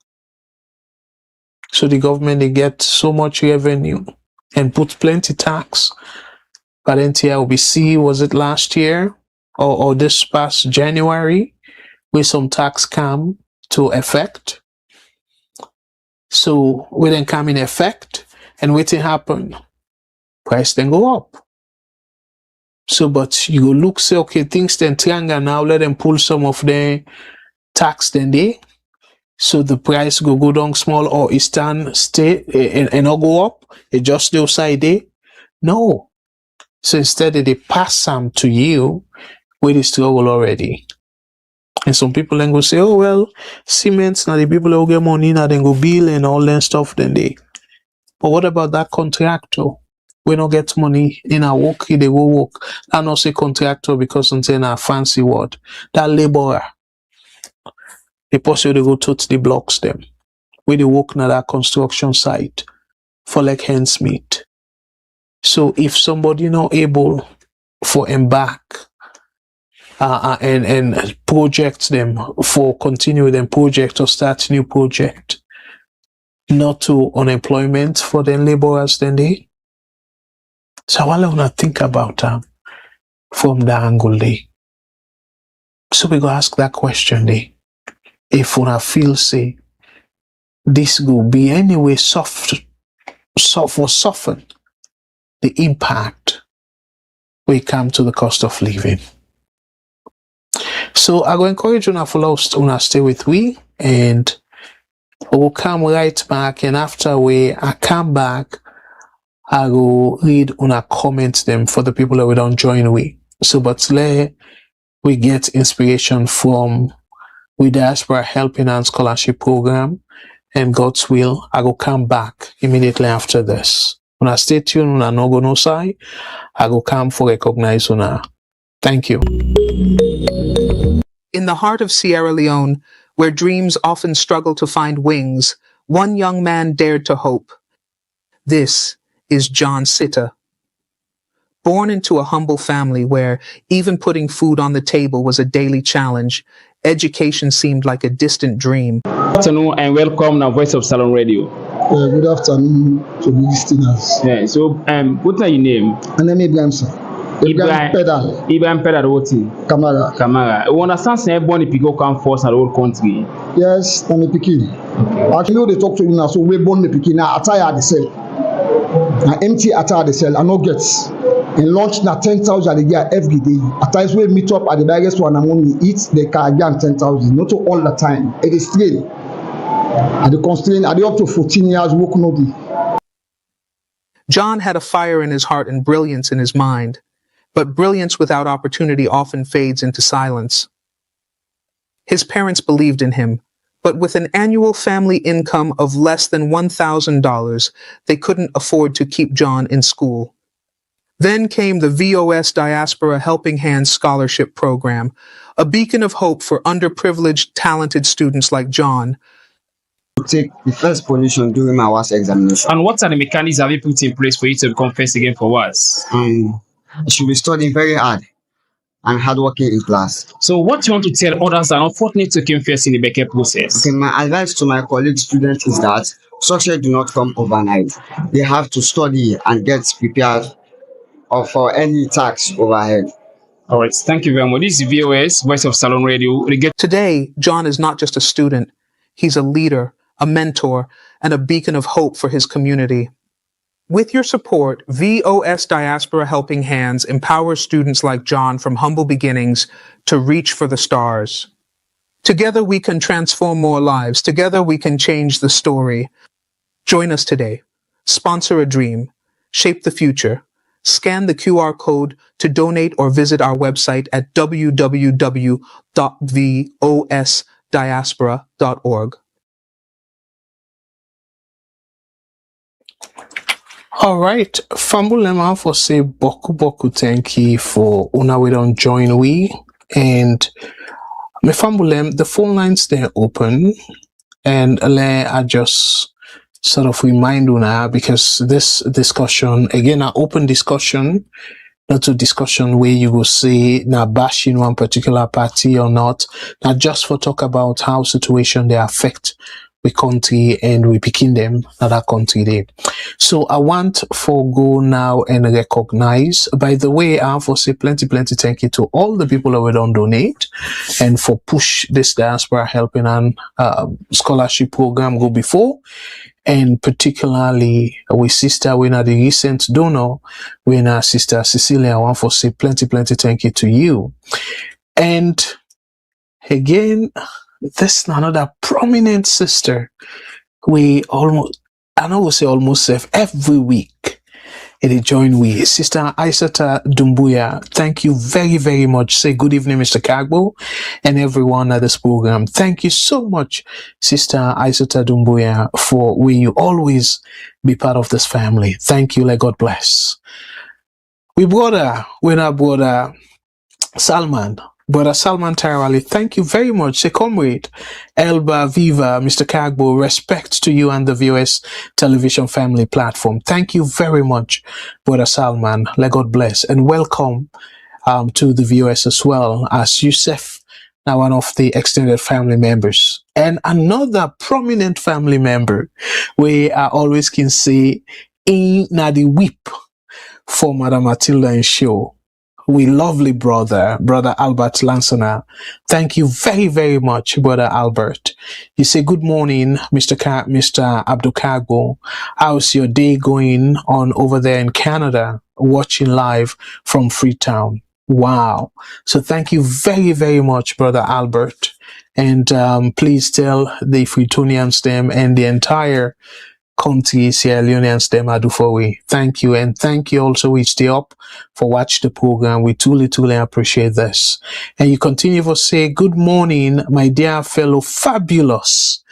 So the government, they get so much revenue and put plenty tax. But then here we see, was it last year or this past January, where some tax come to effect. So we then come in effect, and what happen? Price then go up. So, but you go look, say, okay, things then triangle now, let them pull some of the tax then they. So the price go down small, or it stay and not go up. It just the side there. No. So instead they pass some to you with the struggle already. And some people then go say, oh well, cement now the people who get money now then go bill and all that stuff then they. But what about that contractor? We don't get money in our work, they go work. I not say contractor because it's in a fancy word. That laborer. They possibly go touch the blocks them. Where they work na that construction site for like handsmith. So if somebody not able for embark and project them for continue them project or start new project, not to unemployment for them laborers then they. So I want to think about from the angle they. So we go ask that question they. If we feel say this will be anyway soften the impact we come to the cost of living. So I go encourage you to follow us, to stay with we, and we'll come right back. And after I come back, I will read una comments them for the people that we don't join we. So but we get inspiration from with Diaspora Helping Hand Scholarship Program, and God's will, I will come back immediately after this. When I stay tuned, when I no go no side, I will come for recognize una. Thank you. In the heart of Sierra Leone, where dreams often struggle to find wings, one young man dared to hope. This is John Sitta. Born into a humble family where even putting food on the table was a daily challenge, education seemed like a distant dream. Good afternoon and welcome to Voice of Salone Radio. Good afternoon to the listeners. Yeah, so what's your name? My name is Ibrahim, sir. Ibrahim Pedal. Ibrahim Pedal, what? Kamara. Kamara. You understand say born if you go come first in the whole country? Yes, I'm a pikin. Okay. Actually, they talk to you now, so we born the pikin. Now, attire the cell. Now, empty attire the cell. I no gets. In lunch, na 10,000 a year every day. At times we meet up at the biggest one among we eat, they can get 10,000. Not all the time. It is strain. And the constraint, are they up to 14 years work no be? John had a fire in his heart and brilliance in his mind. But brilliance without opportunity often fades into silence. His parents believed in him, but with an annual family income of less than $1,000, they couldn't afford to keep John in school. Then came the VOS Diaspora Helping Hand Scholarship Program, a beacon of hope for underprivileged, talented students like John. Take the first position during my WAS examination. And what are the mechanisms have you put in place for you to become first again for WAS? I should be studying very hard and hardworking in class. So what do you want to tell others that are unfortunate to come first in the Becker process? Okay, my advice to my colleague students is that success do not come overnight. They have to study and get prepared for any tax overhead. All right, thank you very much. This is VOS, Voice of Salone Radio. Today, John is not just a student. He's a leader, a mentor, and a beacon of hope for his community. With your support, VOS Diaspora Helping Hands empowers students like John from humble beginnings to reach for the stars. Together we can transform more lives. Together we can change the story. Join us today. Sponsor a dream. Shape the future. Scan the QR code to donate or visit our website at www.vosdiaspora.org. All right, Fambulema for say boku thank you for una we don't join we, and me Fambulem the phone lines they're open, and I just sort of remind una because this discussion again an open discussion, not a discussion where you will say na bashing one particular party or not, not just for talk about how situation they affect we country and we picking them another country there. So I want for go now and recognize. By the way, I have for say plenty thank you to all the people that we don't donate and for push this diaspora helping and scholarship program go before. And particularly with sister when the recent donor, when our sister Cecilia, I want for say plenty thank you to you. And again, this is another prominent sister. We almost, I know we say almost every week. It join we. Sister Isata Dumbuya, thank you very much. Say good evening, Mr. Kagbo, and everyone at this program. Thank you so much, Sister Isata Dumbuya, for where you always be part of this family. Thank you, let God bless. We're our brother Salman. Brother Salman Tarawali, thank you very much. Say, comrade, Elba Viva, Mr. Kagbo, respect to you and the VOS television family platform. Thank you very much, Brother Salman. Let God bless. And welcome to the VOS as well as Yusuf, now one of the extended family members. And another prominent family member, we always can say, in the whip for Madam Matilda and show. We lovely brother Albert Lansana. Thank you very much, Brother Albert. You say, good morning, Mr. Abdul Kagbo. How's your day going on over there in Canada? Watching live from Freetown. Wow. So thank you very much, Brother Albert. And please tell the Freetonians them and the entire country, Sierra Leoneans, them ado for we. Thank you. And thank you also, we stay up for watch the program. We truly appreciate this. And you continue to say, good morning, my dear fellow fabulous,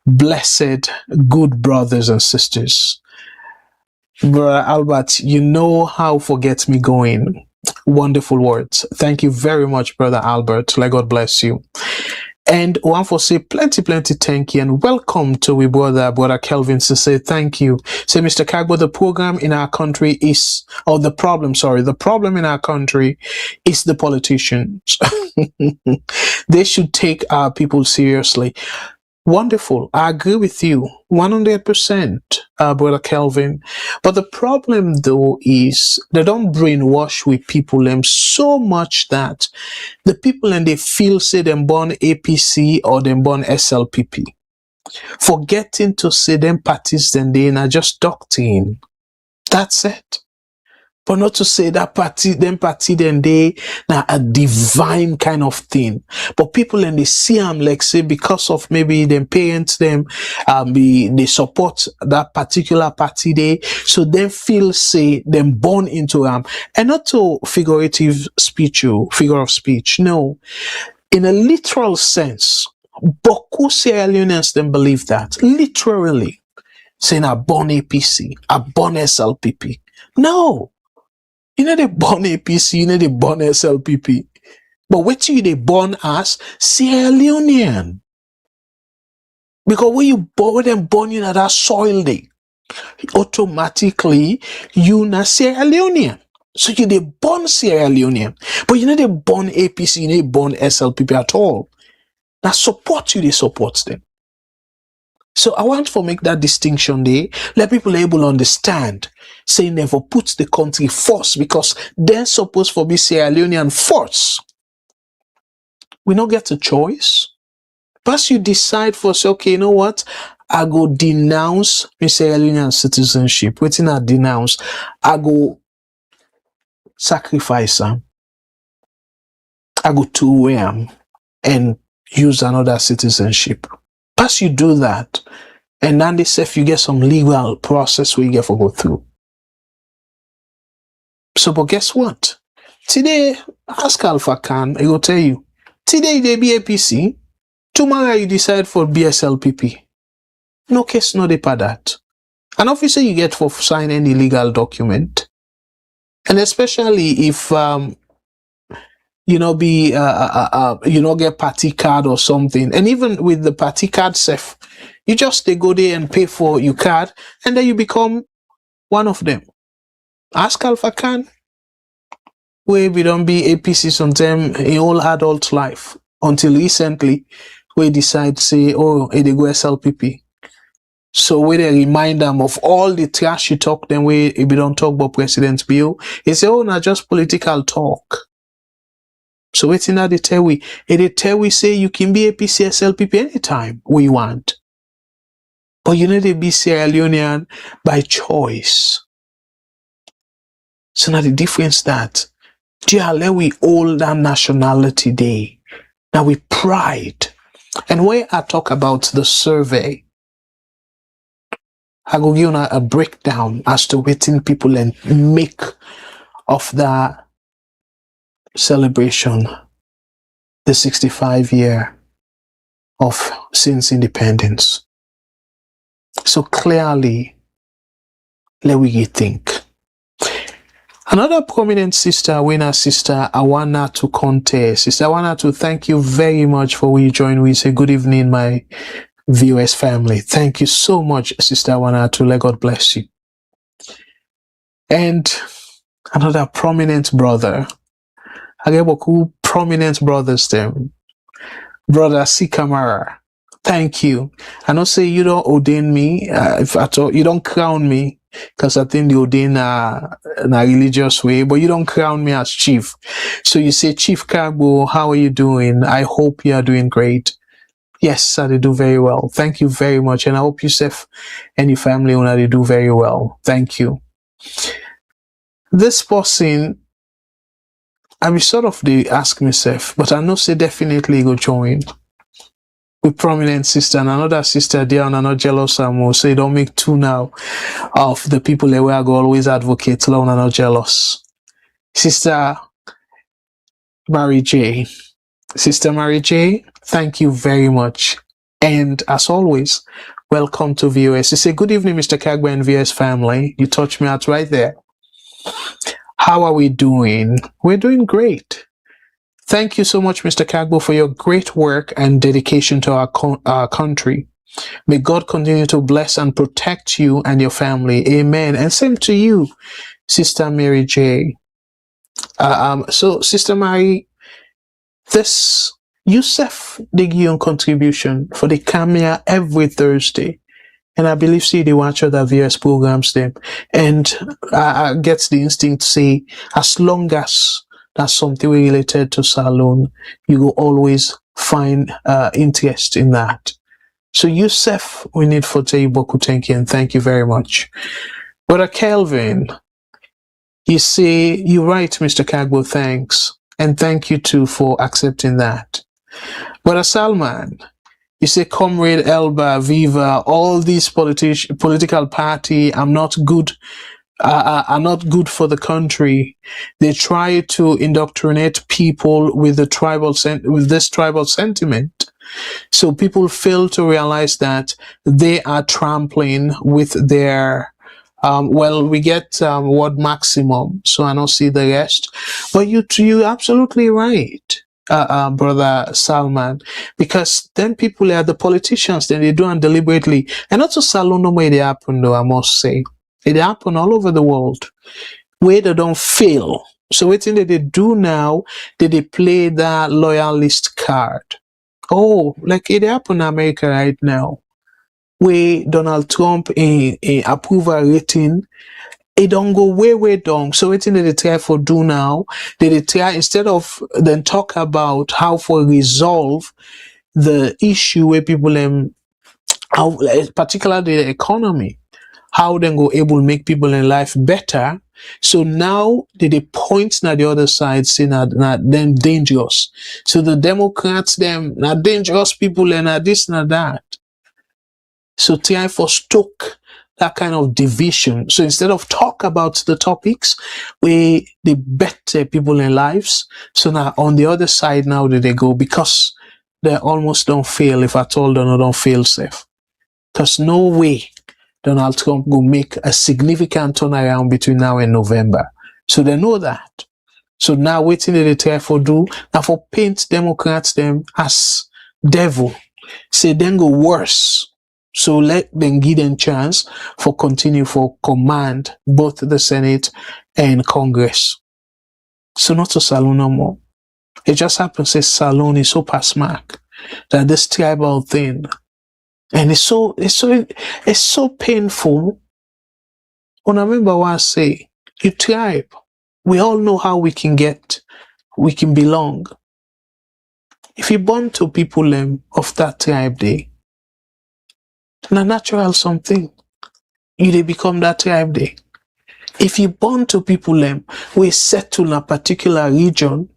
blessed, good brothers and sisters. Brother Albert, you know how forget me going. Wonderful words. Thank you very much, Brother Albert. Let God bless you. And one for say plenty thank you and welcome to we brother Kelvin to say thank you. Say, Mr. Kagbo, the program in our country is, or the problem in our country is the politicians. They should take our people seriously. Wonderful. I agree with you 100%, Brother Kelvin. But the problem though is they don't brainwash with people them so much that the people and they feel say them born APC or them born SLPP. Forgetting to say them parties then they are just doctrine. That's it. But not to say that party then they now a divine kind of thing. But people and they see them like say because of maybe them parents them they support that particular party they so they feel say them born into them and not to figurative speech or figure of speech. No. In a literal sense, beaucoup Sierra Leoneans then believe that. Literally. Saying a born APC, a born SLPP. No. You know they born APC, you know they born SLPP. But what you they born as Sierra Leonean. Because when you born in that soil day, automatically you na Sierra Leonean. So you they born Sierra Leonean. But you know they born APC, you know they born SLPP at all. Now support you, they support them. So I want to make that distinction there. Let people able to understand. Say never put the country first because they're supposed to be Sierra Leonean first. We don't get a choice. But you decide for say, okay, you know what? I go denounce my Sierra Leonean citizenship. Waiting I denounce. I go sacrifice them. I go to where and use another citizenship. As you do that, and then they say if you get some legal process where you get to go through. So, but guess what? Today, ask Alpha Khan, I will tell you. Today they be APC. Tomorrow you decide for BSLPP. No case, no depart that. And obviously you get for sign any legal document. And especially if you know, get party card or something. And even with the party card self, you just they go there and pay for your card, and then you become one of them. Ask Alpha Khan, where we don't be APC sometime in all adult life until recently, we decide say, oh, they go SLPP. So we they remind them of all the trash you talk, then we don't talk about President's bill. They say, oh, not just political talk. So waiting that they tell we say you can be APC SLPP anytime we want. But you know they be Sierra Leonean by choice. So now the difference that let we hold that nationality day. Now we pride. And when I talk about the survey, I go give you a breakdown as to what people and make of that celebration, the 65-year of since independence. So clearly, let we think. Another prominent sister, winner sister, Awana to Conte. Sister Awana to, thank you very much for when you join. We say good evening, my VOS family. Thank you so much, Sister Awana to. Let God bless you. And another prominent brother. I get a cool prominent brothers them. Brother C. Kamara. Thank you. I don't say you don't ordain me, if at all, you don't crown me, because I think they ordain in a religious way, but you don't crown me as chief. So you say, Chief Kagbo, how are you doing? I hope you are doing great. Yes, they do very well. Thank you very much. And I hope yourself and your family they do very well. Thank you. This person, I be sort of they ask myself, but I know say definitely go join. With prominent sister and another sister there and I'm not jealous more. So you don't make two now of the people that we are always advocate long and not jealous. Sister Mary J. Sister Mary J, thank you very much. And as always, welcome to VOS. You say, good evening, Mr. Kagba and VOS family. You touched me out right there. How are we doing? We're doing great. Thank you so much, Mr. Kagbo, for your great work and dedication to our country. May God continue to bless and protect you and your family. Amen. And same to you, Sister Mary J. So, Sister Mary, this Yusuf they give you a contribution for the camera every Thursday. And I believe they watch other VOS programs them. And I get the instinct to say, as long as that's something related to Salone, you will always find interest in that. So Yusuf, we need for Teiboku, thank you and thank you very much. Brother Kelvin, you say, you're right, Mr. Kagbo, thanks. And thank you too for accepting that. Brother Salman, you say, Comrade Elba, Viva, all these political party are not good for the country. They try to indoctrinate people with this tribal sentiment. So people fail to realize that they are trampling with their we get word maximum, so I don't see the rest. But you're absolutely right, Brother Salman, because then people are the politicians, then they do it deliberately. And also Salone, no way they happen though, I must say. It happen all over the world where they don't fail. So what thing that they do now, they play that loyalist card. Oh, like it happen in America right now, where Donald Trump in approval rating, it don't go way down. So what thing that they try for do now, they try instead of then talk about how for resolve the issue where people how particularly the economy, how then go able to make people in life better. So now they point na the other side saying that them dangerous. So the Democrats them not dangerous people and this and that. So try for stoke that kind of division. So instead of talk about the topics where they better people in lives, so now on the other side now they go, because they almost don't fail, if at all they don't fail safe. Because no way Donald Trump will make a significant turnaround between now and November. So they know that. So now waiting they try for do, now for paint Democrats them as devil. Say then go worse. So let them give them chance for continue for command both the Senate and Congress. So not to Salone no more. It just happens say Salone is so past mark. that this tribal thing, and it's so painful. When I remember what I say, you tribe, we all know how we can belong. If you born to people of that tribe day, na natural something, you they become that tribe day. If you born to people we settle in a particular region,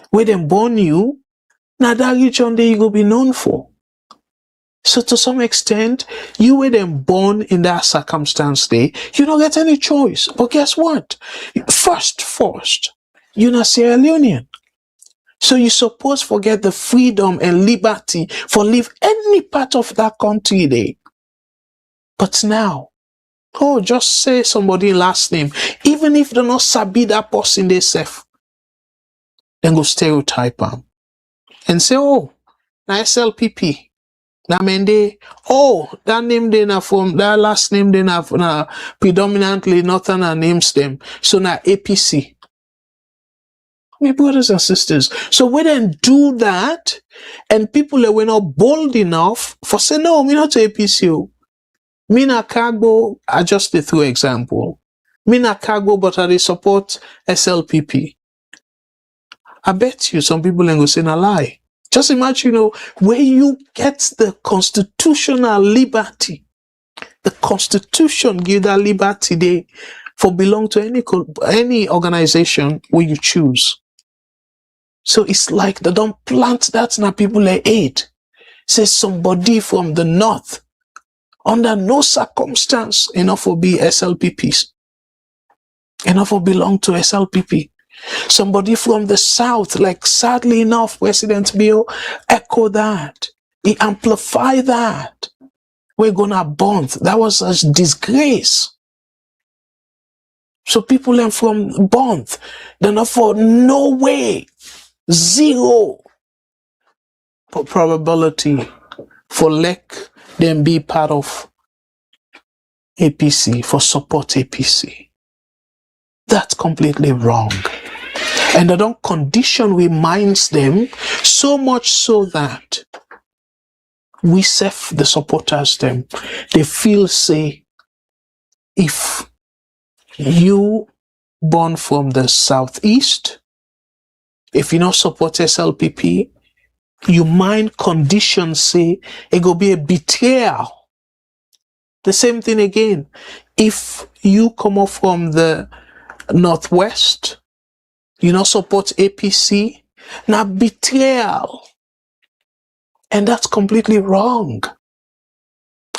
where them born you, now that region there you go be known for. So to some extent, you were then born in that circumstance there, you don't get any choice. But guess what? First, you're not Sierra Leonean. So you suppose forget the freedom and liberty for live any part of that country there. But now, just say somebody last name, even if they not sabi that person they self, then go stereotype them and say, na SLPP. Na mende, that name they na from that last name they na predominantly northern names them. So na APC. My brothers and sisters. So we then do that, and people that were not bold enough for say, no, me not APC. Me na cargo, I just did through example. Me na cargo, but I support SLPP. I bet you some people ain't go say na lie. Just imagine, where you get the constitutional liberty. The Constitution give that liberty there for belong to any organization where you choose. So it's like they don't plant that in people they aid. Say somebody from the north, under no circumstance, enough will be SLPPs. Enough will belong to SLPP. Somebody from the south, like sadly enough, President Bill echo that. He amplify that. We're gonna bond. That was a disgrace. So people learn from bond. They're not for no way, zero probability for them be part of APC, for support APC. That's completely wrong. And they don't condition we minds them so much so that we self the supporters them. They feel say if you born from the southeast, if you not support SLPP, you mind condition say it go be a betrayal. The same thing again. If you come up from the northwest, you not support APC, now betrayal. And that's completely wrong.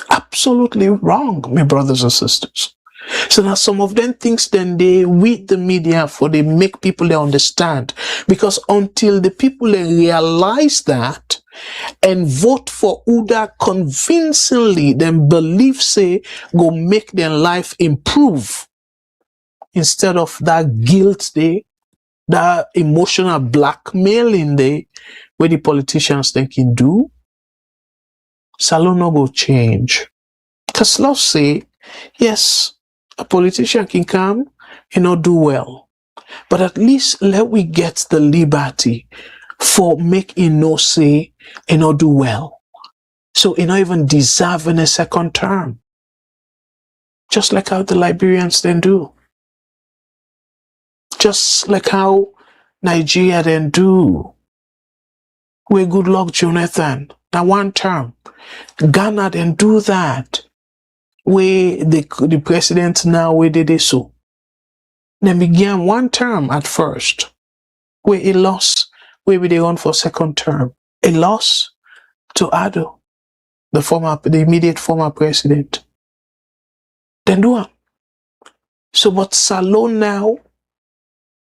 Absolutely wrong, my brothers and sisters. So now some of them things then they with the media for they make people they understand. Because until the people they realize that and vote for Uda convincingly, then believe say go make their life improve. Instead of that guilt they, that emotional blackmailing they, where the politicians think can do, Salone no go change. Because let's say, yes, a politician can come and not do well. But at least let we get the liberty for making no say and not do well. So it not even deserving a second term. Just like how the Liberians then do. Just like how Nigeria then do. Where good luck Jonathan, now one term. Ghana then do that. Where the president now, where did they so? They began one term at first. Where he lost, where they run for second term. He lost to Ado, the immediate former president. Then do it. So but Salone now,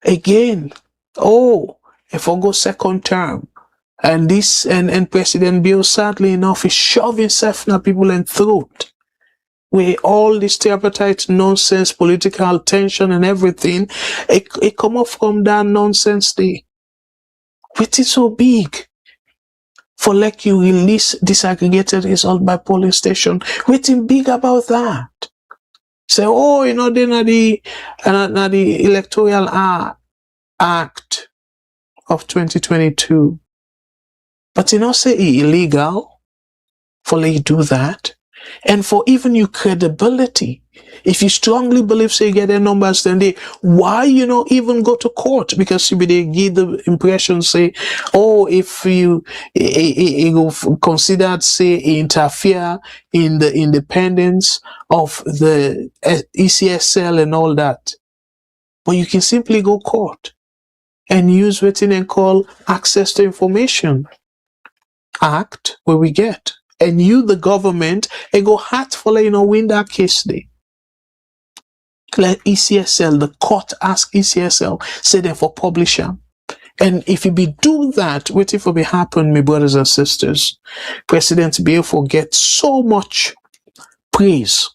again, if I go second term, and this and President Bill, sadly enough, is shoving himself in people in throat. Where all this tripartite nonsense, political tension and everything, it come up from that nonsense day. It is so big. For like you release disaggregated result by polling station. What's big about that? Say, they're not the Electoral Act of 2022. But you know, say it illegal for you do that. And for even your credibility, if you strongly believe, say, you get their numbers, then why, even go to court? Because they give the impression, say, oh, if you considered, say, interfere in the independence of the ECSL and all that. But you can simply go court and use what they call Access to Information Act, where we get. And you, the government, and go heartfully, win that case day. Let ECSL, the court ask ECSL, say them for publisher. And if you be do that, what if it be happen, my brothers and sisters? President Bill get so much praise.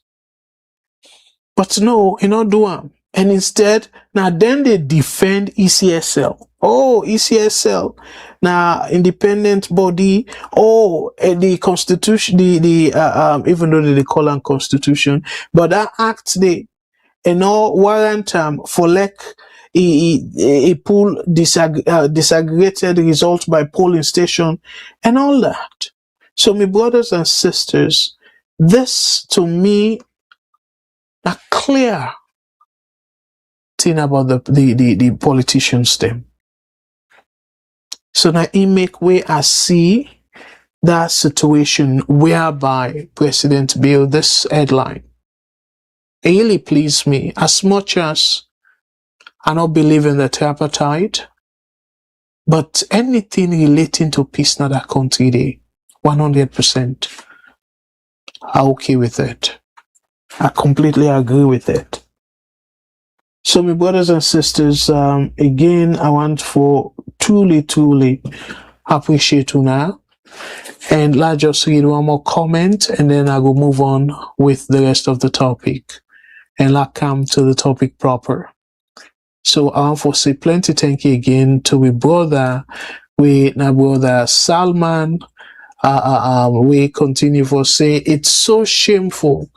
But no, he not do them. And instead, now then they defend ECSL. Oh, ECSL, now independent body. Oh, the constitution, even though they call it constitution, but that act warrant for a poll disaggregated results by polling station and all that. So, my brothers and sisters, this to me a clear thing about the politicians them. So now he make way I see that situation whereby President Bill, this headline, it really pleased me as much as I don't believe in the tripartite, but anything relating to peace in that country, they 100% are okay with it. I completely agree with it. So, my brothers and sisters, again, I want for truly appreciate you now. And let's just read one more comment, and then I will move on with the rest of the topic. And let's come to the topic proper. So, I want to say plenty thank you again to my brother, brother Salman. We continue to say it's so shameful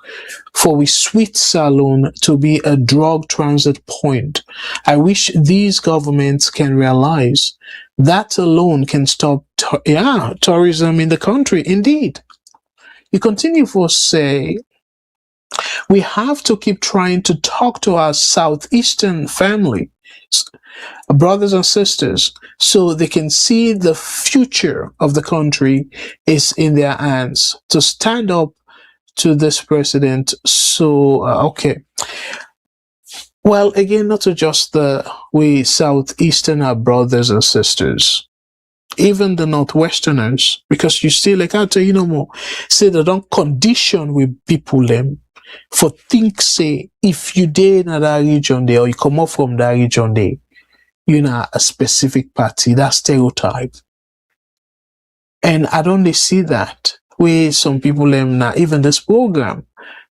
for we sweet Salone to be a drug transit point. I wish these governments can realize that alone can stop tourism in the country. Indeed. You continue to say we have to keep trying to talk to our southeastern family, brothers and sisters, so they can see the future of the country is in their hands to stand up to this president. So, okay. Well, again, not to just we southeastern our brothers and sisters, even the northwesterners, because you see, like I tell you no more, say they don't condition with people them for think, say, if you did in that region there, or you come up from that region there, you know, a specific party, that stereotype. And I don't see that where some people now, even this program,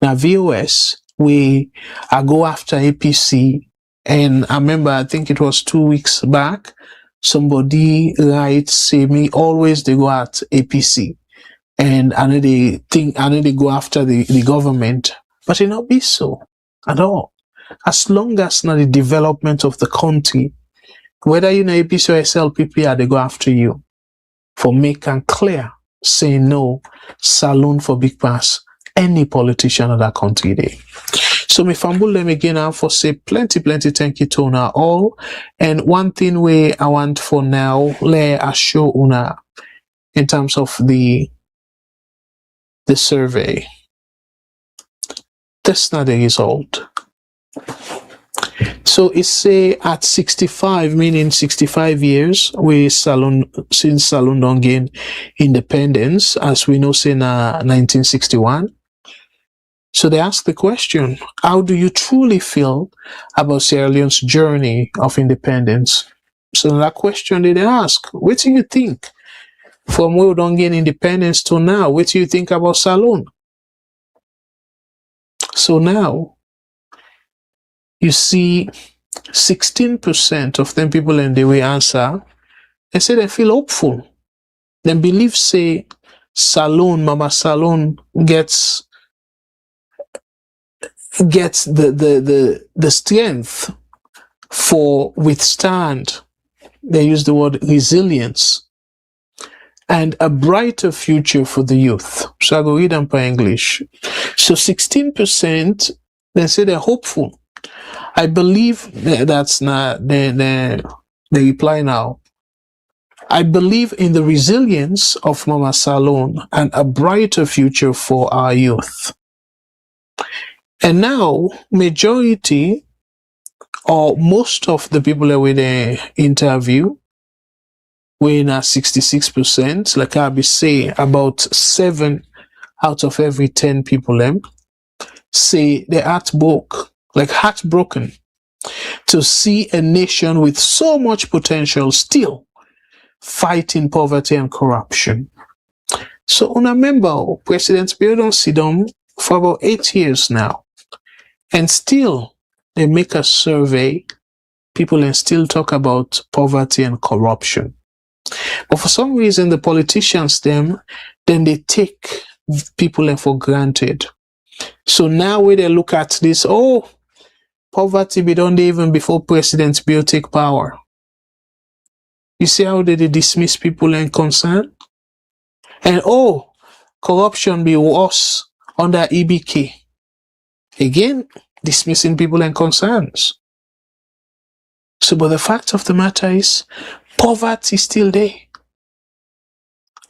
now VOS, I go after APC. And I remember, I think it was 2 weeks back, somebody writes, say me, always they go at APC. And I know they go after the government, but it not be so at all. As long as not the development of the country, whether you know APC or SLPP, they go after you for make and clear, say no, Salone for big pass, any politician of that country there. So me fumble them again and for say plenty thank you to una all. And one thing we I want for now, let us show una in terms of the survey. That's not the result. So it's say at 65, meaning 65 years, since Salone don't gain independence, as we know, say na 1961. So they ask the question, how do you truly feel about Sierra Leone's journey of independence? So that question they ask, what do you think? From where we don't gain independence to now, what do you think about Salone? So now, you see 16% of them people in the way answer, they say they feel hopeful. They believe, say, Salone, Mama Salone gets the strength for withstand, they use the word resilience, and a brighter future for the youth. So I go read them by English. So 16%, they say they're hopeful. I believe that's not the reply now. I believe in the resilience of Mama Salone and a brighter future for our youth. And now, majority or most of the people that we interview, we're in at 66%. Like I be say, about 7 out of every 10 people say they're heartbroken to see a nation with so much potential still fighting poverty and corruption. So remember, President Bill don't sit down for about 8 years now, and still they make a survey, people and still talk about poverty and corruption. But for some reason, the politicians then they take people for granted. So now when they look at this, poverty be done even before President Bill take power. You see how they dismiss people and concern? And corruption be worse under EBK. Again, dismissing people and concerns. So, but the fact of the matter is, poverty is still there.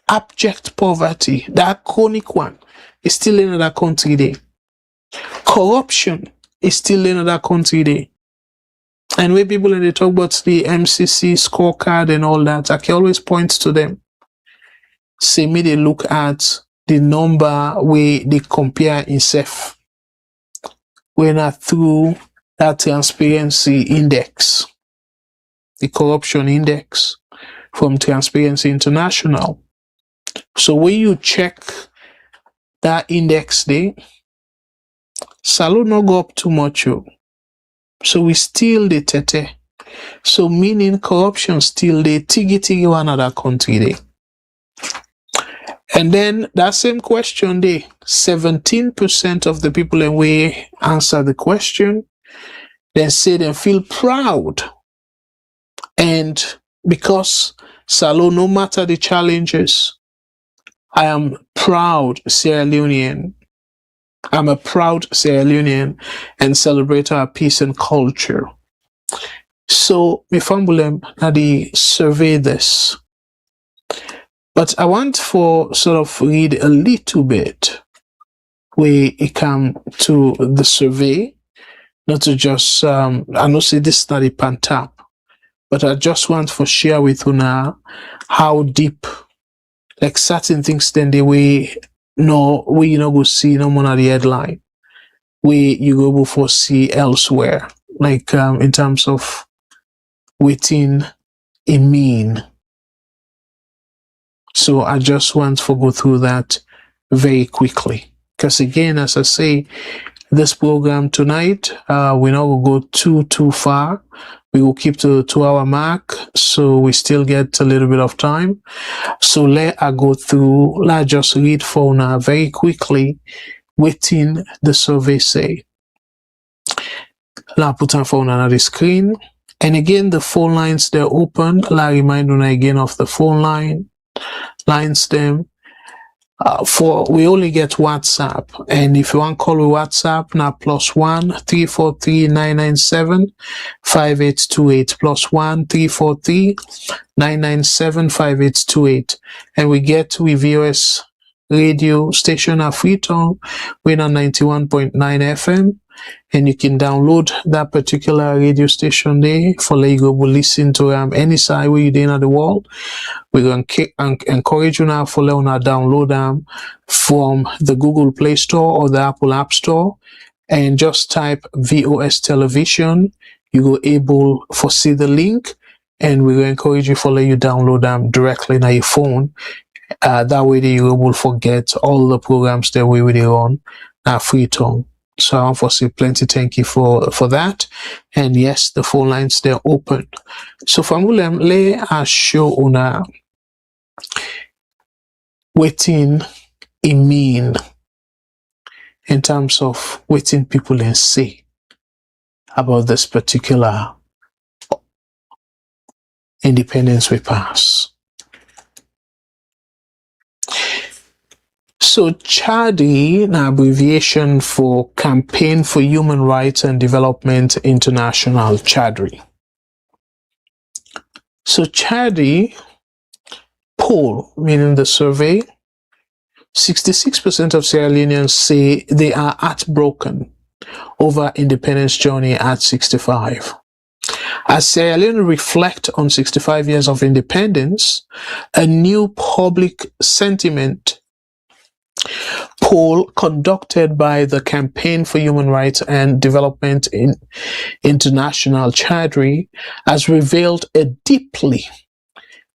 Abject poverty, that chronic one, is still in that country there. Corruption is still in that country there. And when people they talk about the MCC scorecard and all that, I can always point to them. Say me they look at the number where they compare itself. We're not through that transparency index, the corruption index from Transparency International. So when you check that index there, Salone not go up too much. So we still the tete. So meaning corruption still the tigi one other country there. And then that same question there, 17% of the people in way answer the question. They say they feel proud. And because Salone, no matter the challenges, I am proud Sierra Leonean. I'm a proud Sierra Leonean and celebrate our peace and culture. So, me fambulem na the survey this. But I want for sort of read a little bit where it come to the survey, not to just, I know say this is not a pan tap, but I just want for share with you now how deep, like certain things then the way, no, we you know go see no more at the headline, where you go before see elsewhere, like in terms of waiting a mean. So I just want to go through that very quickly. Because again, as I say, this program tonight, we're not going to go too far. We will keep to the 2-hour mark, so we still get a little bit of time. So let I go through, let I just read for now very quickly, waiting the survey say. Let I put on phone on the screen. And again, the phone lines, they're open. Let I remind you again of the phone lines them. We only get WhatsApp, and if you want to call with WhatsApp, now +1 343 997 5828 +1 343 997 5828, and we get with VOS radio station at Freetown. We're on 91.9 FM, and you can download that particular radio station there for let you go listen to any side where you're in the world. We're going to encourage you now for let you download them from the Google Play Store or the Apple App Store, and just type VOS Television. You go able to see the link, and we will encourage you for let you download them directly on your phone. That way you will forget all the programs that we will on Freetown. So I want to say plenty thank you for that. And yes, the phone lines, they're open. So Famulem, let us show una waiting it mean in terms of waiting people and say about this particular independence we pass. So CHRDI, an abbreviation for Campaign for Human Rights and Development International, CHRDI. So CHRDI poll, meaning the survey, 66% of Sierra Leoneans say they are heartbroken over independence journey at 65. As Sierra Leone reflect on 65 years of independence, a new public sentiment poll conducted by the Campaign for Human Rights and Development International, CHRDI, has revealed a deeply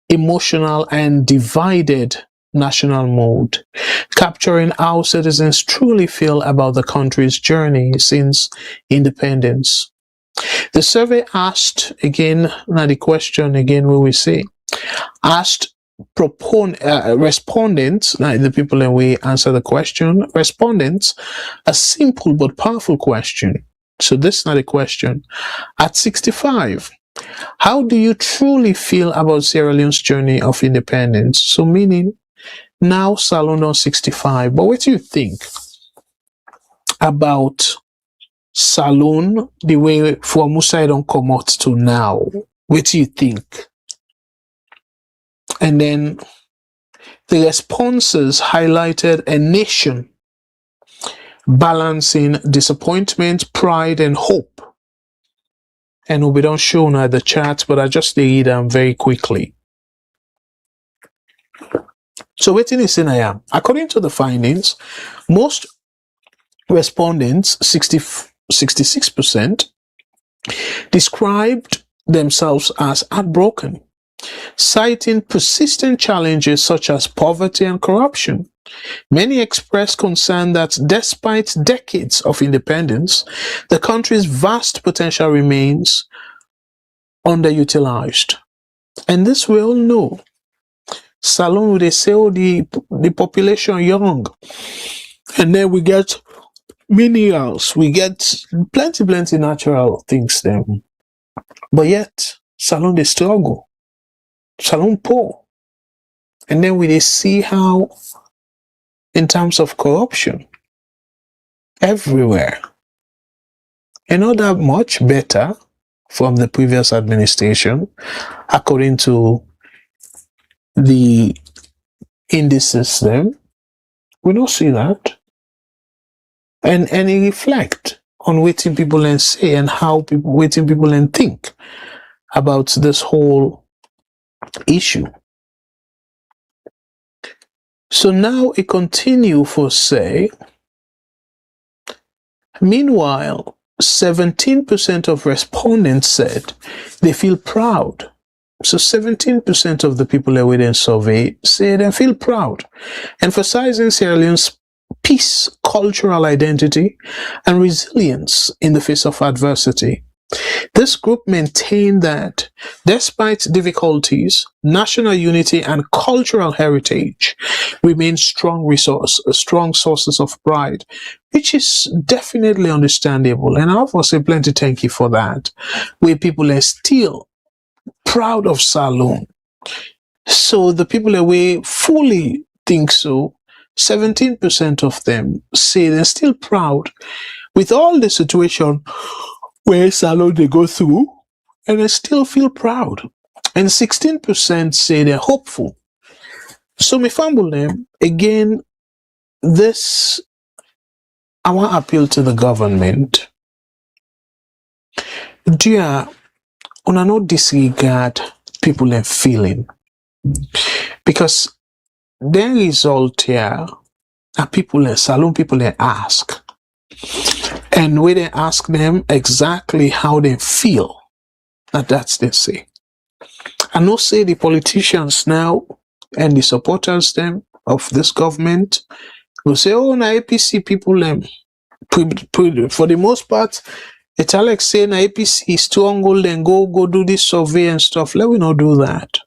emotional and divided national mood, capturing how citizens truly feel about the country's journey since independence. The survey asked, again, now the question again, what we say, asked respondents, now the people that we answer the question, respondents, a simple but powerful question. So this is not a question. At 65, how do you truly feel about Sierra Leone's journey of independence? So meaning, now Salone on 65, but what do you think about Salone, the way for Musa don't come out to now? What do you think? And then the responses highlighted a nation balancing disappointment, pride, and hope. And we don't show now the charts, but I just read them very quickly. So waiting is in I am. According to the findings, most respondents, 66%, described themselves as heartbroken, citing persistent challenges such as poverty and corruption. Many expressed concern that despite decades of independence, the country's vast potential remains underutilized. And this we all know. Salone, they say, oh, the population young. And then we get minerals, we get plenty natural things there. But yet, Salone, they struggle. Salone poor. And then we see how, in terms of corruption, everywhere. And not that much better from the previous administration, according to the indices there. We don't see that. And it reflect on what people and say and how what people and think about this whole issue. So now it continue for say, meanwhile, 17% of respondents said they feel proud. So 17% of the people that we then survey say they feel proud, emphasizing Sierra Leone's peace, cultural identity, and resilience in the face of adversity. This group maintained that despite difficulties, national unity and cultural heritage remain strong sources of pride, which is definitely understandable. And I often say plenty thank you for that, where people are still proud of Salone. So the people that we fully think so, 17% of them say they're still proud with all the situation where Salone they go through, and they still feel proud. And 16% say they're hopeful. So me fumble them again. This I want to appeal to the government. Dear, on not disregard people and feeling, because the result here are people and Salone people they ask. And when they ask them exactly how they feel, that's they say. I know say the politicians now and the supporters them of this government will say, oh, na APC people for the most part, it's Alex saying na APC is too old and go do this survey and stuff. Let me not do that.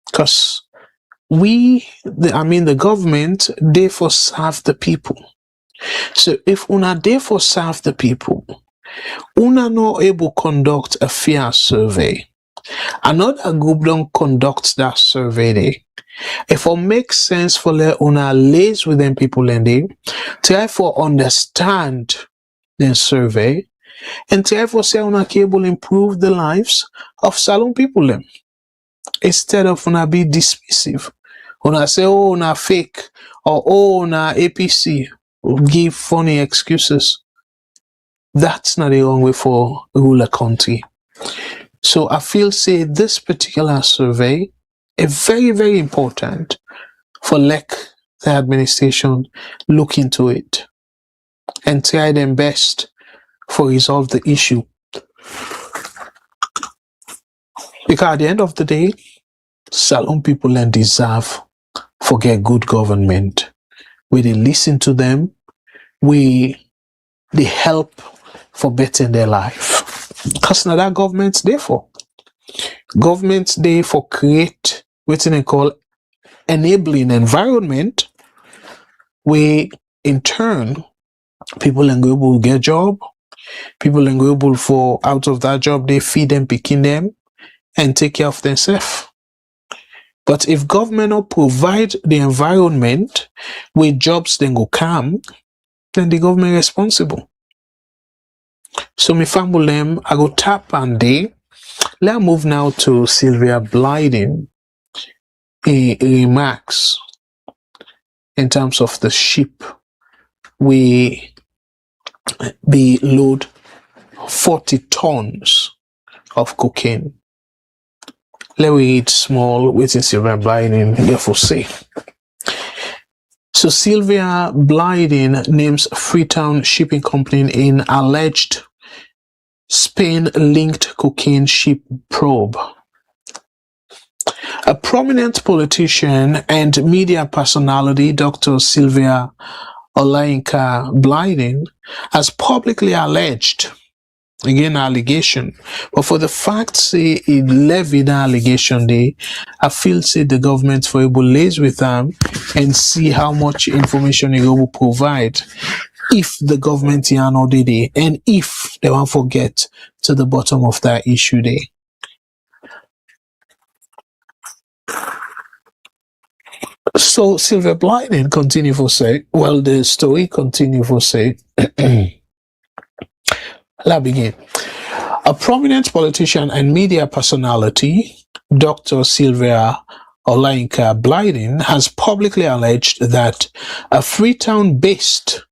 Because the government, they for serve the people. So if una dey for serve the people, una not able to conduct a fair survey. Another group don't conduct that survey there. If it makes sense for le una lays with them people and they try for understand the survey and try for say una cable improve the lives of Salone people them instead of una be dismissive. Una say oh una fake or oh una APC give funny excuses. That's not the wrong way for rule a country. So I feel say this particular survey is very, very important for the administration look into it and try their best for resolve the issue. Because at the end of the day, Salone people and deserve for get good government. We they listen to them, they help for bettering their life. Because now that government's there for. Government's there for create what they call enabling environment where in turn people are able to get job, people are able for out of that job they feed them, picking them, and take care of themselves. But if government not provide the environment where jobs then go come, then the government responsible. So me family them, I go tap and they. Let's move now to Sylvia Blyden. Remarks in terms of the ship we be load 40 tons of cocaine. Let me read small waiting Sylvia Blyden therefore say. So Sylvia Blyden names Freetown Shipping Company in alleged Spain-linked cocaine ship probe. A prominent politician and media personality, Dr. Sylvia Olayinka Blyden, has publicly alleged, again allegation, but for the fact say it levied an allegation day, I feel say the government for able lays with them and see how much information it will provide if the government here no day and if they won't forget to the bottom of that issue day. So Sylvia Blyden continue for say, well the story continue for say, let's begin. A prominent politician and media personality, Dr. Sylvia Olayinka Blyden, has publicly alleged that a Freetown-based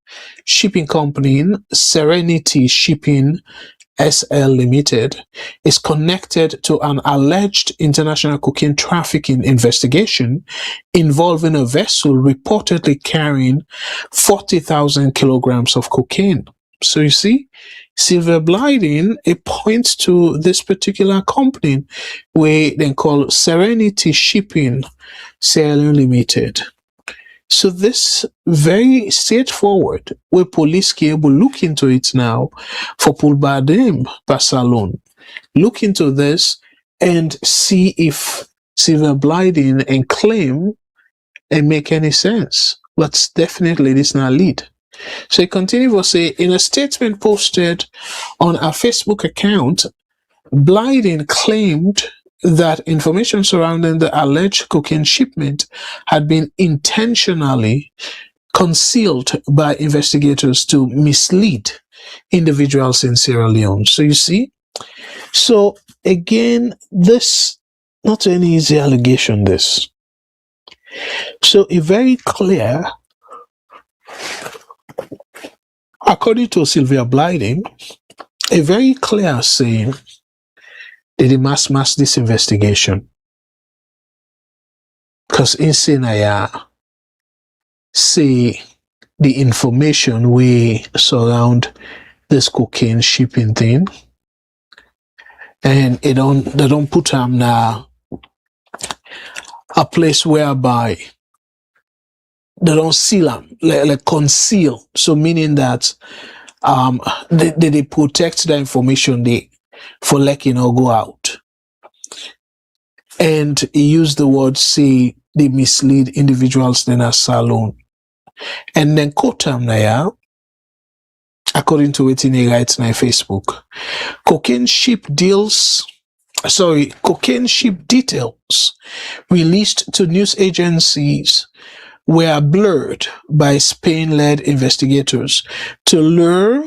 shipping company, Serenity Shipping SL Limited, is connected to an alleged international cocaine trafficking investigation involving a vessel reportedly carrying 40,000 kilograms of cocaine. So you see, Sylvia Blyden, it points to this particular company where they call Serenity Shipping Sierra Leone Limited. So this very straightforward, where police can able look into it now for pull by them by Salone. Look into this and see if Sylvia Blyden and claim and make any sense. But definitely this not lead. So he continued to say, in a statement posted on a Facebook account, Blyden claimed that information surrounding the alleged cocaine shipment had been intentionally concealed by investigators to mislead individuals in Sierra Leone. So you see, so again, this not an easy allegation. This, so it's very clear. According to Sylvia Blyden, a very clear saying that they must this investigation. Because in Sinaya, say the information we surround this cocaine shipping thing, and they don't put them now a place whereby they don't seal them, like conceal. So meaning that they protect the information they for go out. And he used the word say they mislead individuals then as Salone. And then quote them now, according to what he writes on Facebook. Cocaine ship deals cocaine ship details released to news agencies were blurred by Spain-led investigators to lure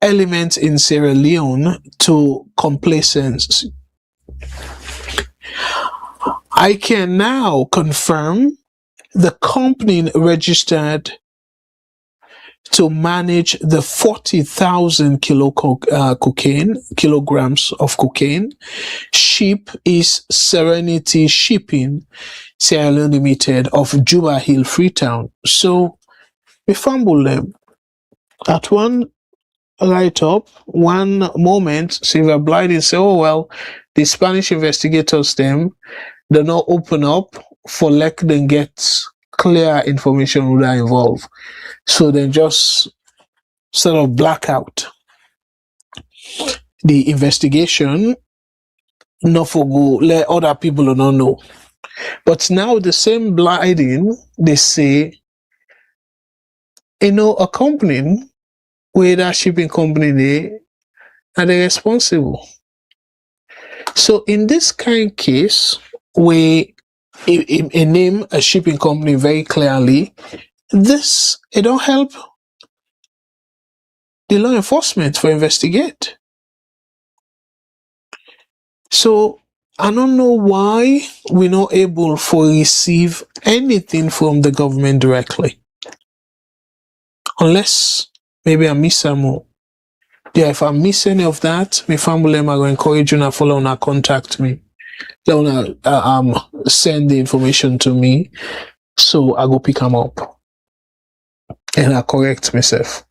elements in Sierra Leone to complacency. I can now confirm the company registered to manage the 40,000 kilograms of cocaine ship is Serenity Shipping Sierra Leone Limited of Juba Hill, Freetown. So we fumble them at one write-up, one moment. Silver Blighting say, oh well, the Spanish investigators them they not open up for let them get clear information who are involved. So they just sort of black out the investigation, not for go let other people not know. But now the same Blighting, they say, a company where that shipping company they are they responsible. So in this kind of case, where a name a shipping company very clearly, this it don't help the law enforcement for investigate. So I don't know why we're not able to receive anything from the government directly. Unless maybe I miss some more. Yeah, if I miss any of that, my family member will encourage you to follow and contact me. They wanna send the information to me, so I go pick them up and I correct myself.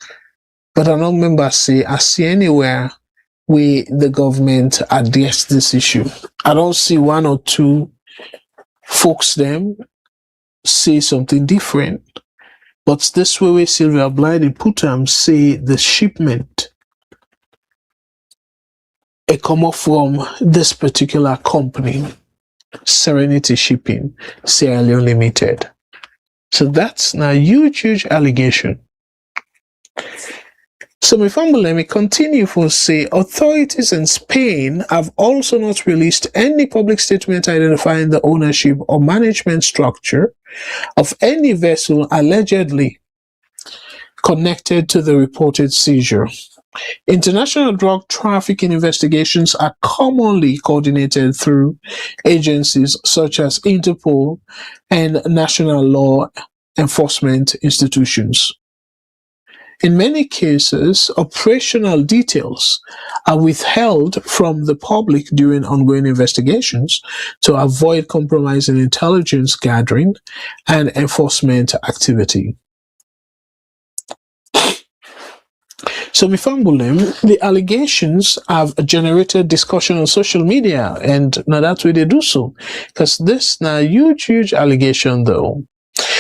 But I don't remember I see anywhere where the government address this issue. I don't see one or two folks them say something different. But this way Sylvia Blighting put them say the shipment it come up from this particular company, Serenity Shipping, Sierra Leone Limited. So that's now huge allegation. So my family, let me continue for say authorities in Spain have also not released any public statement identifying the ownership or management structure of any vessel allegedly connected to the reported seizure. International drug trafficking investigations are commonly coordinated through agencies such as Interpol and national law enforcement institutions. In many cases, operational details are withheld from the public during ongoing investigations to avoid compromising intelligence gathering and enforcement activity. So, the allegations have generated discussion on social media, and now that's why they do so, because this now huge allegation though.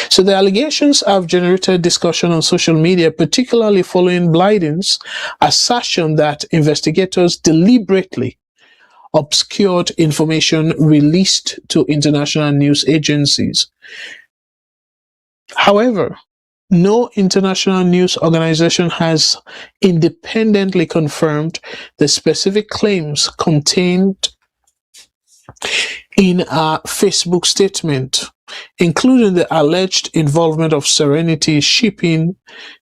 So the allegations have generated discussion on social media, particularly following Blighting's assertion that investigators deliberately obscured information released to international news agencies. However, no international news organization has independently confirmed the specific claims contained in a Facebook statement, including the alleged involvement of Serenity Shipping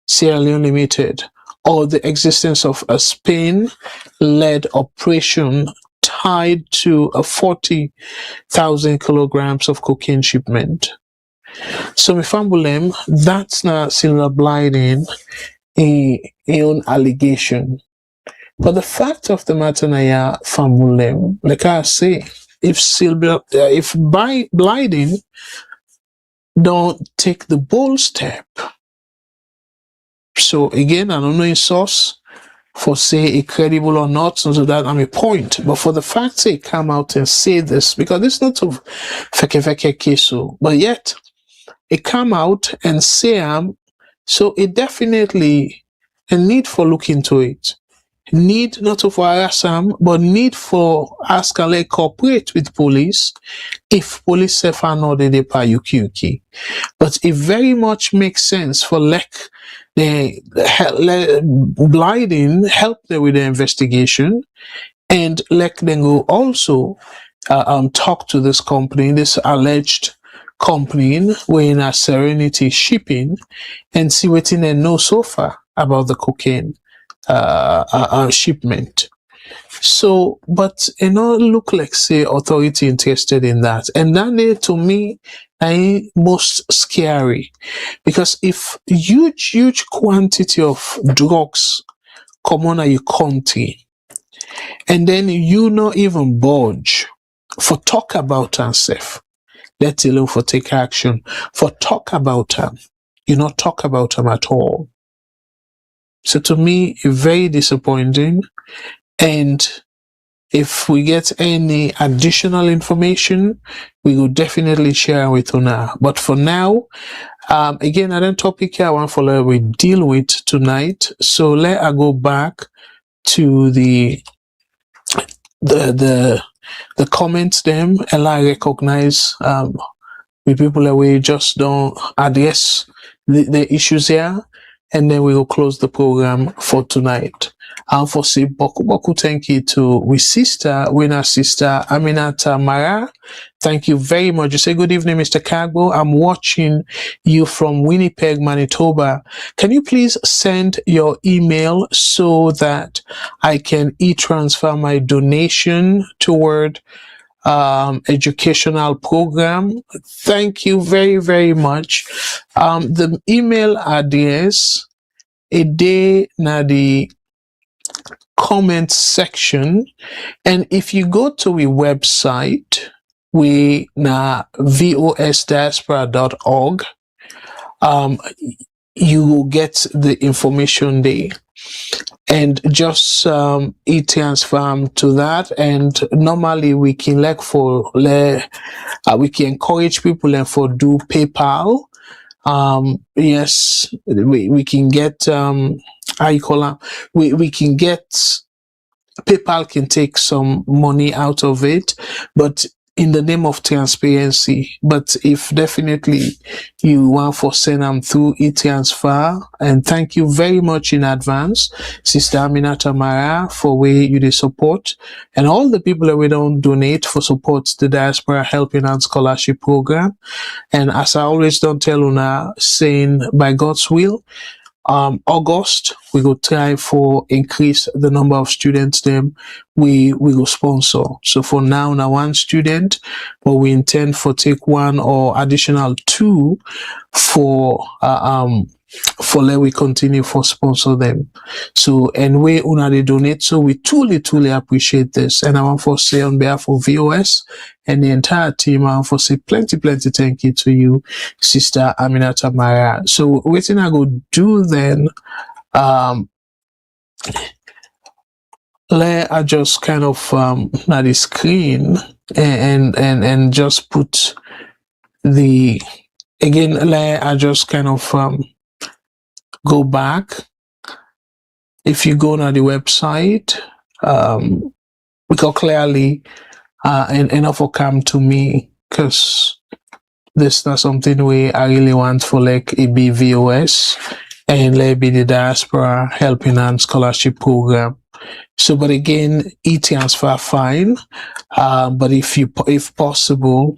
Sierra Leone Limited or the existence of a Spain-led operation tied to a 40,000 kilograms of cocaine shipment. So, Mifambulem, that's not Silver Blighting a own allegation. But the fact of the matter, Naya Fambulem, like I say, if Blighting don't take the bold step. So again, I don't know in source for say it credible or not, so that I'm a point. But for the fact they come out and say this, because it's not of feke case, but yet it come out and say so it definitely a need for look into it. Need not to for harass but need for ask and let cooperate with police if police say not they pay yuki. But it very much makes sense for the Blighting help them with the investigation And let them go also talk to this company, this alleged company, we're in a Serenity Shipping, and see what they know so far about the cocaine shipment. So, but look like say authority interested in that, and that to me ain't most scary, because if huge quantity of drugs come on your country, and then you not even budge for talk about and safe, let alone for take action, for talk about them, you not talk about them at all. So to me, very disappointing. And if we get any additional information, we will definitely share with Una. But for now, again, another topic here I want to we deal with tonight. So let I go back to the comments them, and I recognize the people that we just don't address the issues here, and then we will close the program for tonight. And for say boku thank you to our sister Aminata Mara. Thank you very much. You say good evening, Mr. Kagbo. I'm watching you from Winnipeg, Manitoba. Can you please send your email so that I can e-transfer my donation toward educational program? Thank you very much. The email address a day na the comment section, and if you go to a website we na vosdiaspora.org, you will get the information there, and just e-transfer to that. And normally we can we can encourage people and for do PayPal. Yes, we can get how you call it? We can get PayPal can take some money out of it, but in the name of transparency. But if definitely you want for send them through e-transfer, and thank you very much in advance, Sister Aminata Mara, for where you the support, and all the people that we don't donate for support the Diaspora Helping Hand Scholarship Program. And as I always don't tell Una, saying by God's will, August we will try for increase the number of students them we will sponsor. So for now one student, but we intend for take one or additional two for let we continue for sponsor them. So and we una they donate, so we truly appreciate this. And I want to say on behalf of VOS and the entire team, I want to say plenty thank you to you, Sister Aminata Mara. So what I go do then, let I just kind of na the screen and just put the again, let I just kind of go back. If you go to the website, because clearly enough will come to me, because this is not something we I really want for like a BVOS and let be the Diaspora Helping Hand Scholarship Program. So, but again, e-transfer fine. But if possible,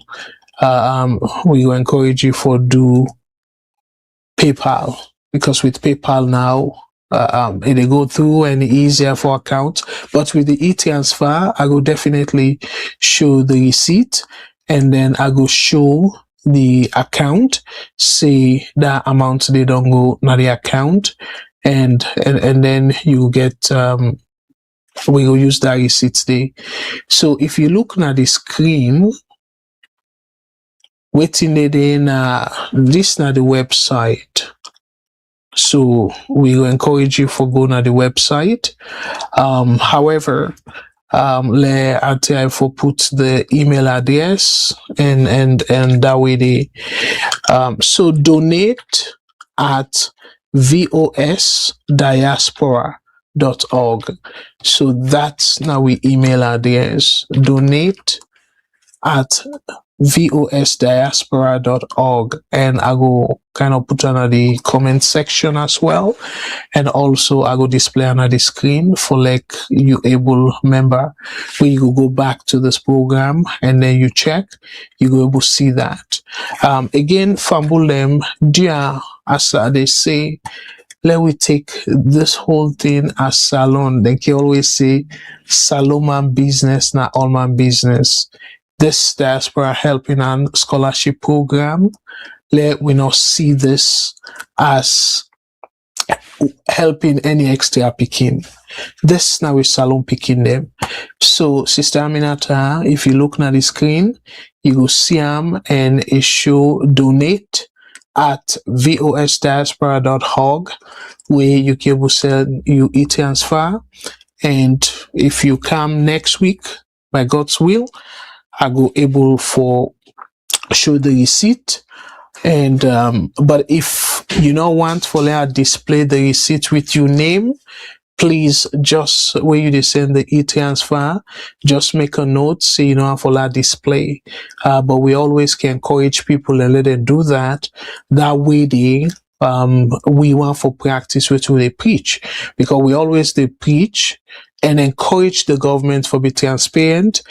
we will encourage you for do PayPal, because with PayPal now, it go through and easier for account. But with the e-transfer, I will definitely show the receipt, and then I go show the account, say that amount they don't go na the account, and then you get we will use that receipt there. So if you look at the screen, waiting in this na the website. So we will encourage you for going to the website. However, let I for put the email address and that way they so donate at vosdiaspora.org. So that's now we email address, donate at vosdiaspora.org, and I go kind of put under the comment section as well, and also I go display under the screen for like you able member where you go back to this program and then you check, you go able to see that. Again, fumble them, dear, as they say, let we take this whole thing as Salone. They can always say, Salone man business, not all man business. This diaspora helping and scholarship program, let we not see this as helping any extra picking. This now is Salone picking them. So, Sister Aminata, if you look at the screen, you will see them and it show donate at vosdiaspora.org, where you can send you e-transfer. And if you come next week, by God's will, I go able for show the receipt. And but if you don't want for let display the receipt with your name, please just where you send the e-transfer, just make a note, say you don't have for that display. But we always can encourage people and let them do that. That way they we want for practice which they preach, because we always they preach and encourage the government for be transparent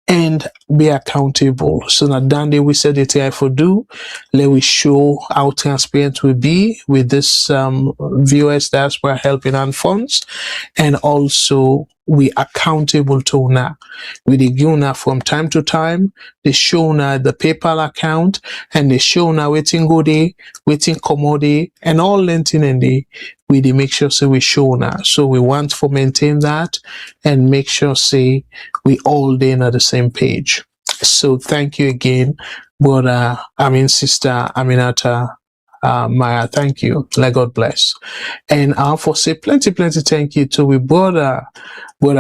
and be accountable. So that then day we said it here for do, let we show how transparent we be with this VOS diaspora helping and funds, and also we accountable to now. We give now from time to time, they show now the PayPal account, and they show now waiting go day, waiting commodity, and all lentin and day. We they make sure say we show now. So we want to maintain that and make sure say we all then at the same page. So thank you again, brother. Sister Aminata. Maya, thank you. Let God bless. And I for say plenty thank you to we brother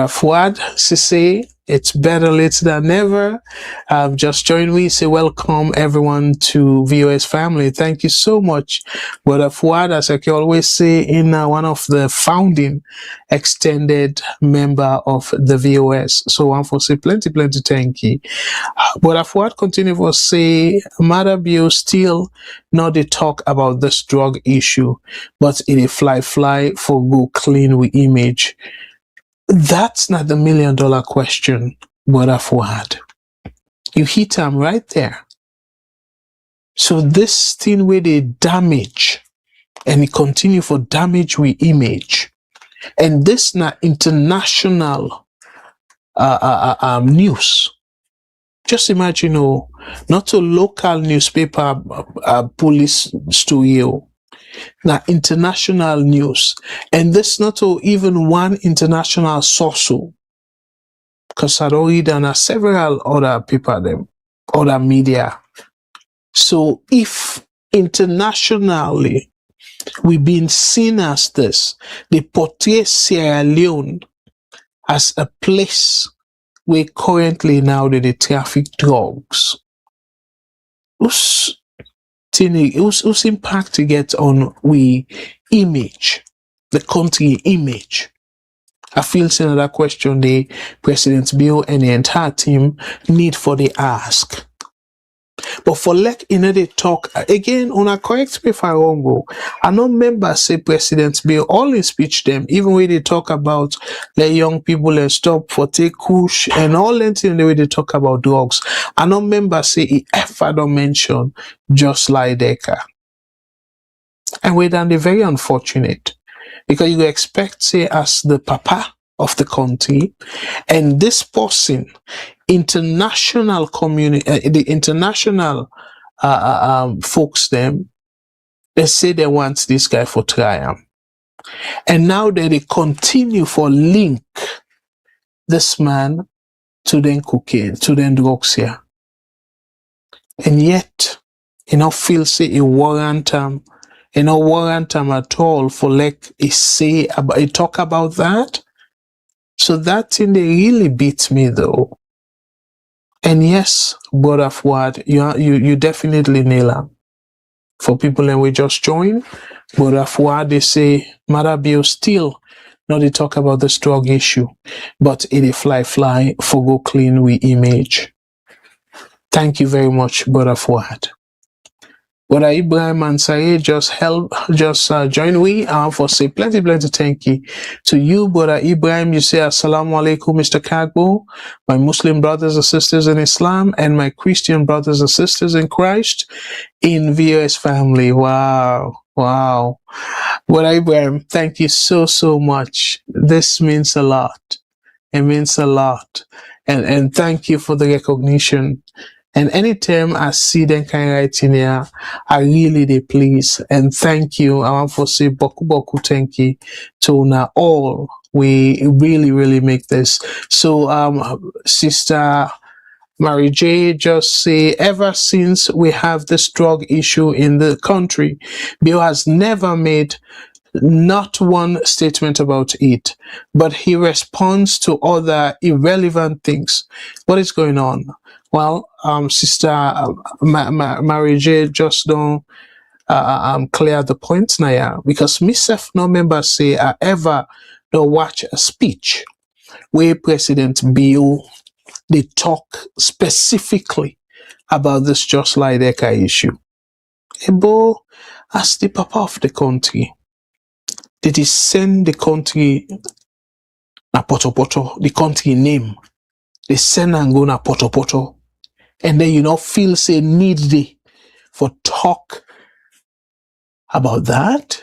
Fuad say it's better late than never. Just joined me. Say welcome everyone to VOS family. Thank you so much, brother Fuad. As I can always say, in one of the founding extended member of the VOS. So I for say plenty thank you. But if what continue to say, Mother Bill still not they talk about this drug issue, but it a fly for go clean with image. That's not the $1 million question, but if what? You hit them right there. So this thing where they damage, and it continue for damage with image, and this not international news. Just imagine, not a local newspaper police story, now international news, and this not even one international source, because I don't read on several other people, them other media. So if internationally we've been seen as this, they portray Sierra Leone as a place where currently now they traffic drugs. Whose impact to get on we image, the country image? I feel another question the President Bill and the entire team need for the ask. But for they talk again on a correct me if I wrong go. I know members say President Bill all in speech them, even when they talk about the young people and stop for take kush and all that in the way they talk about drugs. I know members say he ever don't mention just like Deca. And we're done the very unfortunate, because you expect say as the papa of the country, and this person, international community, the international folks them, they say they want this guy for triumph, and now they continue for link this man to them cocaine, to them drugs here, and yet feel say a warrant warrant at all for like a say about a talk about that. So that thing they really beat me though. And yes, brother Fuad, you definitely nail them. For people and we just join, brother Fuad, they say Mother Bill still not they talk about the drug issue, but it a fly for go clean we image. Thank you very much, Brother Fuad. Brother Ibrahim and Saeed just join we for say plenty thank you to you, Brother Ibrahim. You say Assalamu alaikum, Mr. Kagbo, my Muslim brothers and sisters in Islam, and my Christian brothers and sisters in Christ in VOS family. Wow. Brother Ibrahim, thank you so much. This means a lot. It means a lot. And thank you for the recognition. And anytime I see them kind of writing here, I really they please. And thank you. I want to say boku thank you to now all. We really make this. So Sister Mary J just say, ever since we have this drug issue in the country, Bill has never made not one statement about it, but he responds to other irrelevant things. What is going on? Well, Sister Mary J just don't clear the points now, because myself no member say I ever don't watch a speech where President Bill they talk specifically about this Just Like Eka issue. Ebo, as the papa of the country, did he send the country na poto, the country name? They send and go na poto. And then feel say need they for talk about that.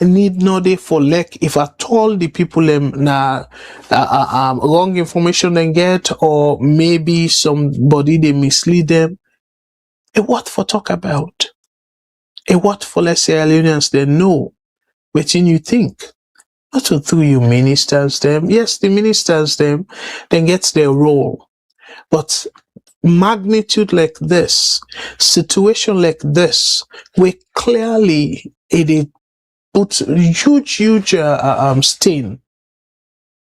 Need not they for if at all the people wrong information they get, or maybe somebody they mislead them. What for talk about? What for let's Sierra Leoneans they know what you think. Not through you ministers them. Yes, the ministers them then gets their role. But magnitude like this, situation like this, where clearly it puts huge stain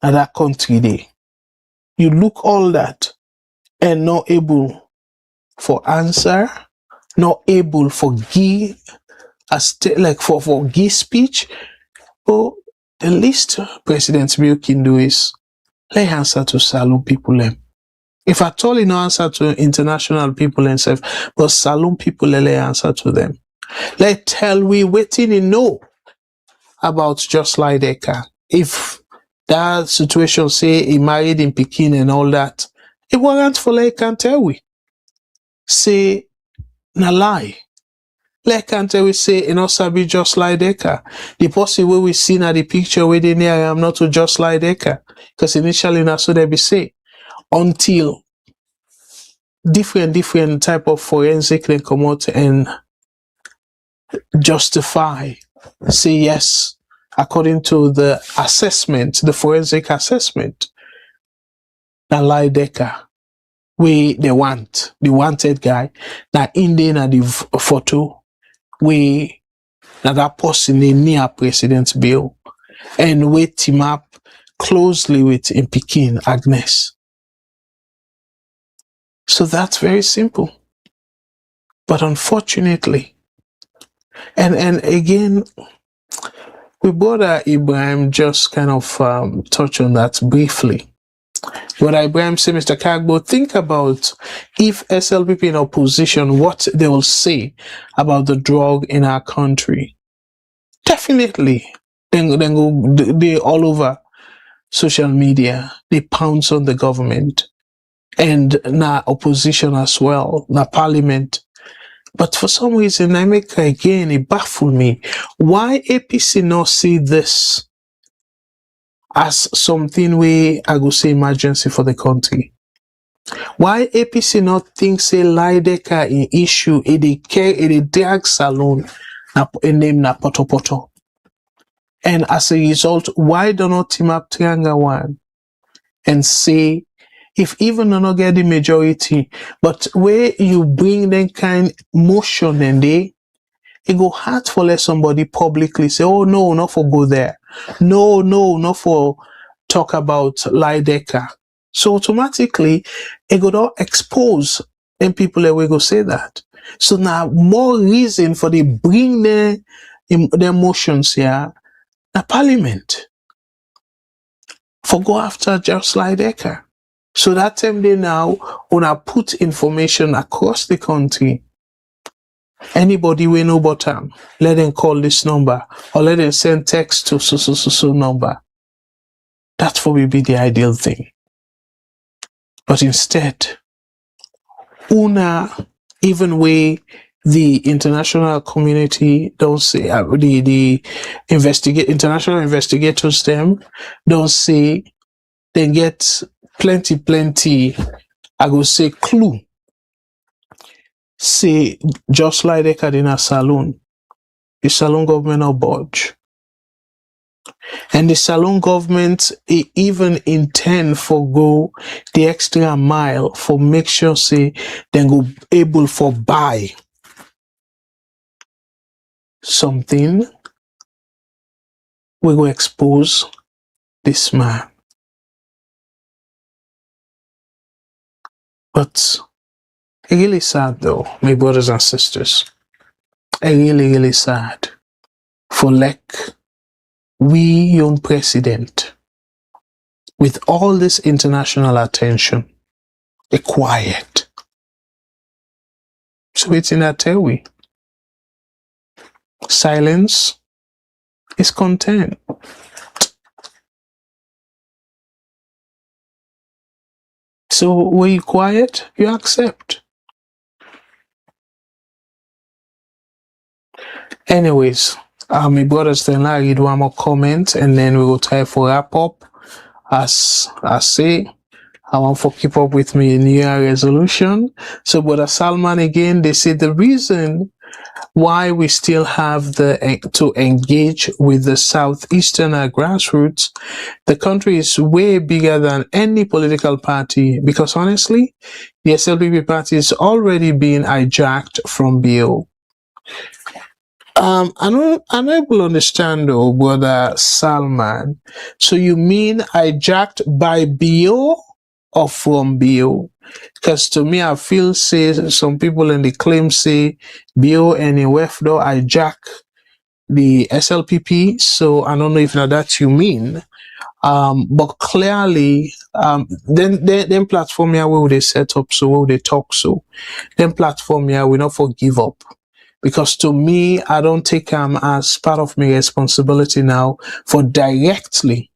at that country day. You look all that and not able for answer, not able for give for give speech. Oh, the least President Bill can do is let answer to Salone people them. If at all, no answer to international people and stuff, but Salone people, let answer to them. Let tell we waiting to know about Just Like Eka. If that situation say he married in Pekin and all that, it warrant for like can tell we. Say na lie. Like can tell we say sabi Just Like Eka. The person where we see na the picture where they near am not to Just Like Eka. Because initially na so they be say. Until different type of forensic they come out and justify, say yes, according to the assessment, the forensic assessment, na lie Eka, we the wanted guy, na Indian na the photo, we na that person near President Bill, and we team up closely with in Pekin, Agnes. So that's very simple. But unfortunately, and again, we brother Ibrahim just kind of touch on that briefly. Brother Ibrahim said, Mr. Kagbo, think about if SLPP in opposition, what they will say about the drug in our country. Definitely, they all over social media, they pounce on the government. And na opposition as well, na parliament. But for some reason, I make again, it baffle me. Why APC not see this as something where I go say emergency for the country? Why APC not think say lie Eka in issue, it drag Salone, a name na poto? And as a result, why do not team up Triangle One and say, if even not get the majority, but where you bring them kind motion and it go hard for let somebody publicly say, oh no, not for go there. No, not for talk about lie Eka. So automatically, it go not expose and people that will go say that. So now more reason for they bring their motions here, the parliament, for go after Just Like Eka. So that time they now wanna put information across the country. Anybody we know about them, let them call this number or let them send text to so number. That would be the ideal thing. But instead, even way the international community don't say the international investigators them don't say they get plenty I go say clue. Say just like the Cardinal Salone, the Salone government will budge. And the Salone government even intend for go the extra mile for make sure say they go able for buy something. We go expose this man. But it really sad though, my brothers and sisters. It really sad. For like we young president with all this international attention, a quiet. So it's in that tell we. Silence is content. So when you quiet, you accept. Anyways, my brothers, then I read one more comment and then we will try for wrap up. As I say, I want to keep up with me New Year resolution. So Brother Salman again, they say the reason why we still have to engage with the Southeastern grassroots, the country is way bigger than any political party because honestly, the SLPP party is already being hijacked from BO. I'm not able to understand though, Brother Salman. So you mean hijacked by BO or from BO? Because to me, I feel say some people in the claim say BO and WEFDO hijack the SLPP. So I don't know if now that you mean. But clearly, then platform here where they set up so where they talk so. Then platform here we not forgive up. Because to me, I don't take as part of my responsibility now for directly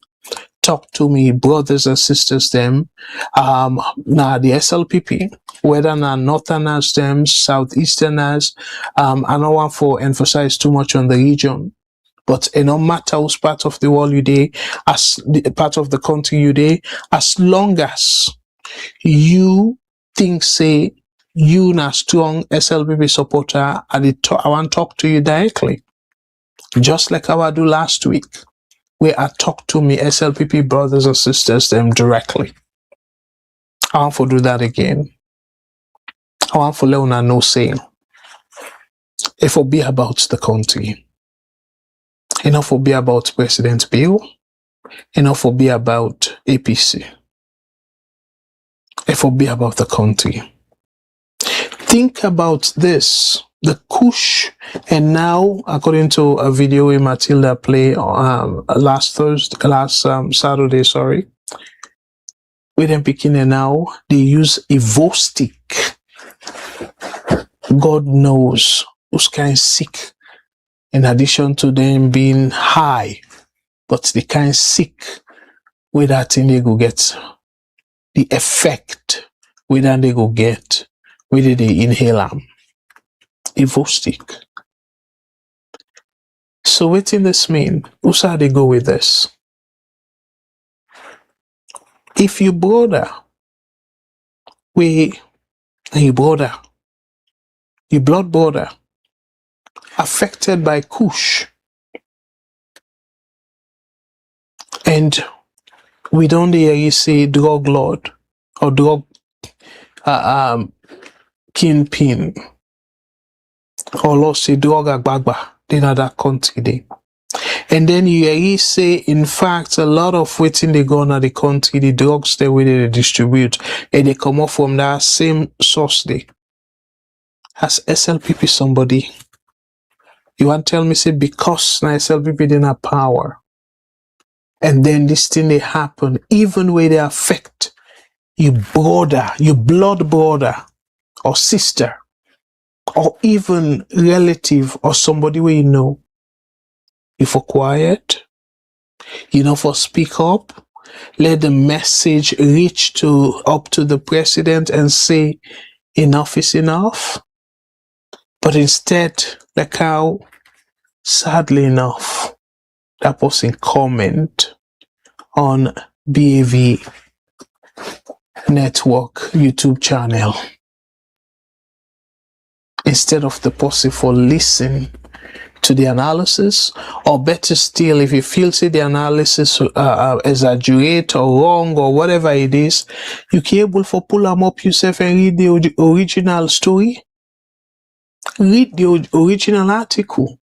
talk to me brothers and sisters them now the SLPP, whether now northerners them, southeasterners, I don't want to emphasize too much on the region. But it no matter which part of the world you day, as the part of the country you day, as long as you think say you na strong SLPP supporter, I want to talk to you directly. Just like how I do last week, where I talk to me SLPP brothers and sisters them directly. I want to do that again. I want to let una know saying, it will be about the country. Enough will be about President Bill. Enough will be about APC. It will be about the country. Think about this. The Kush, and now, according to a video with Matilda play last Saturday, with them picking it now, they use a VOS stick. God knows who's kind of sick. In addition to them being high, but they kind of sick with that thing they go get. The effect with that they go get, whether they inhale them. A VOS stick. So what does this mean? Who's how they go with this? If your brother, your blood brother, affected by Kush, and we don't hear you say drug lord or drug kingpin, or lost say drug agbagba, they know that country they. And then you hear you say, in fact, a lot of waiting they go on at the country, the drugs they where they distribute, and they come up from that same source they. As SLPP somebody, you want to tell me say because now SLPP didn't have power, and then this thing they happen, even where they affect your brother, your blood brother or sister, or even relative or somebody where you know, you for quiet, you know, for speak up, let the message reach up to the president and say enough is enough. But instead, like how sadly enough, that person comment on BAV network YouTube channel, instead of the person for listen to the analysis, or better still, if you feel say the analysis exaggerate or wrong or whatever it is, you can able for pull them up yourself and read the original story, read the original article,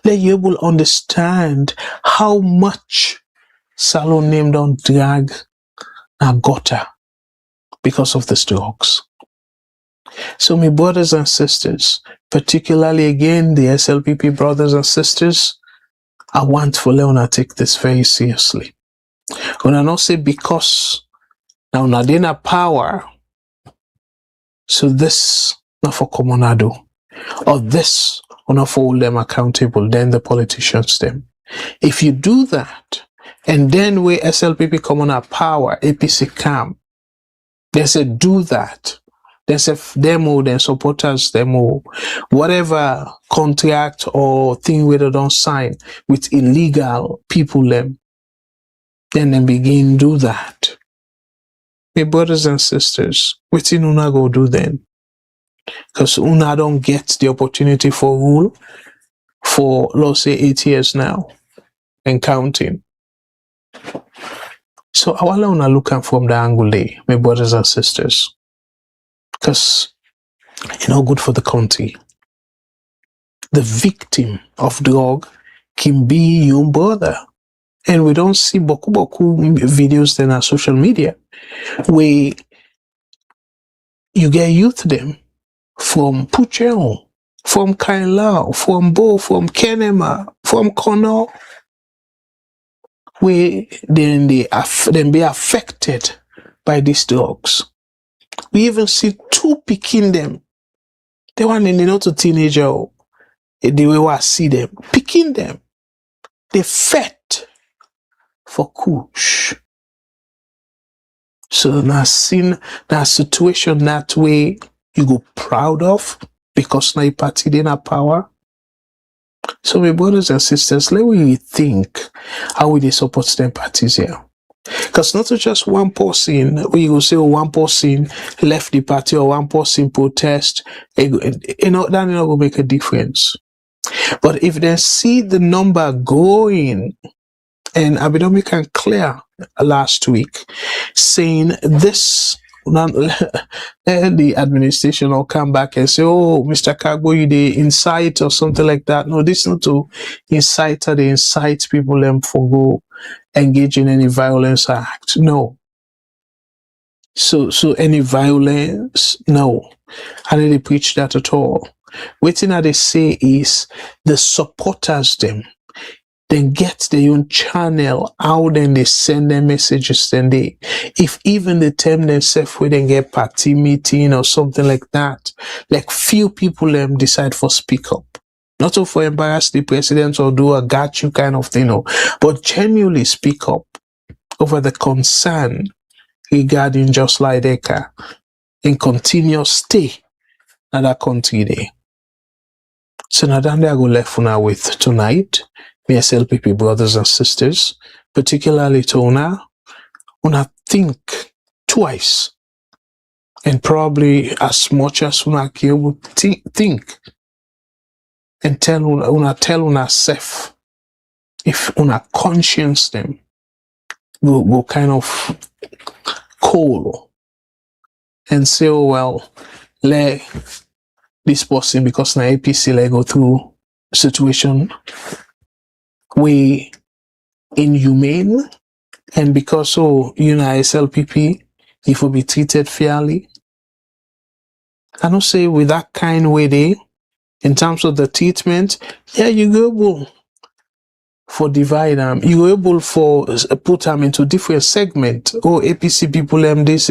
let you able understand how much Salone named on drag and gutter because of the drugs. So my brothers and sisters, particularly again the SLPP brothers and sisters, I want for Leona take this very seriously. When I not say because now Nadina power, so this not for Comonado, or this or not for hold them accountable, then the politicians them. If you do that, and then we SLPP come on our power, APC come, they say do that. They say demo, then supporters demo, whatever contract or thing we don't sign with illegal people them, then they begin do that. My brothers and sisters, what in una go do then? Because una don't get the opportunity for rule for, let's say, 8 years now and counting. So I want to look at from the angle there, my brothers and sisters, because it's not good for the country. The victim of drug can be your brother. And we don't see boku videos then on social media where you get youth them from Pucheo, from Kailao, from Bo, from Kenema, from Kono, where then they be affected by these drugs. We even see two picking them. They want in not a teenager, the way I see them, picking them. They fed for kush. So now seen that situation that way you go proud of because now you party in a power. So my brothers and sisters, let me think how we support them parties here. Because not just one person, we will say one person left the party or one person protest, that not going to make a difference. But if they see the number growing, and Abidomi can clear last week, saying this, the administration will come back and say, oh, Mr. Kagbo, you the incite or something like that. No, this is not to incite, they incite people for go engage in any violence act. No. So any violence, no. I didn't preach that at all. Waiting that they say is the supporters them. Then get their own channel, how then they send their messages, then they, if even they term themselves where they get party meeting or something like that, like few people decide for speak up. Not to for embarrass the president or do a got you kind of thing, no, but genuinely speak up over the concern regarding just like Eka in continuous stay in that country there. So now then I go left now with tonight. Me SLPP brothers and sisters, particularly to una think twice, and probably as much as una can think, and tell una self, if una conscience them go kind of cold and say, oh well, let this person because na APC let go through situation we inhumane, and because SLPP, if will be treated fairly. I don't say with that kind way there, in terms of the treatment, yeah, you go, for divide them. You able for put them into different segments. Oh, APC people them this,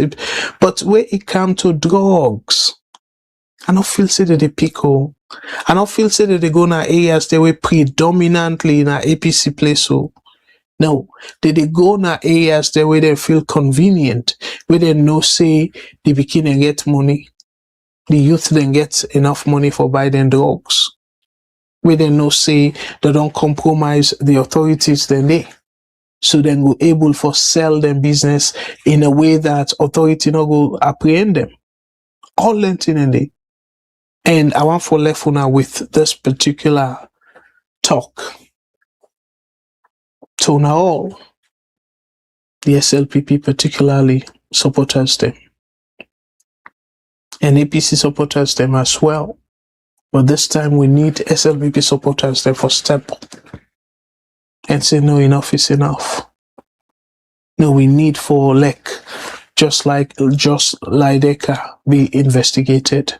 but when it come to drugs, I don't feel say that they pickle. I don't feel say that they go na areas they were predominantly in a APC place. So no, they go na areas there where they feel convenient, where they know say the beginning get money, the youth then get enough money for buying drugs. Where they know say they don't compromise the authorities then they. So then go able for sell them business in a way that authority not go apprehend them. All lentin in they. And I want for left now with this particular talk. So now all the SLPP particularly supporters them. And APC supporters them as well. But this time we need SLPP supporters them for step up and say no, enough is enough. No, we need for just like Lideka be investigated.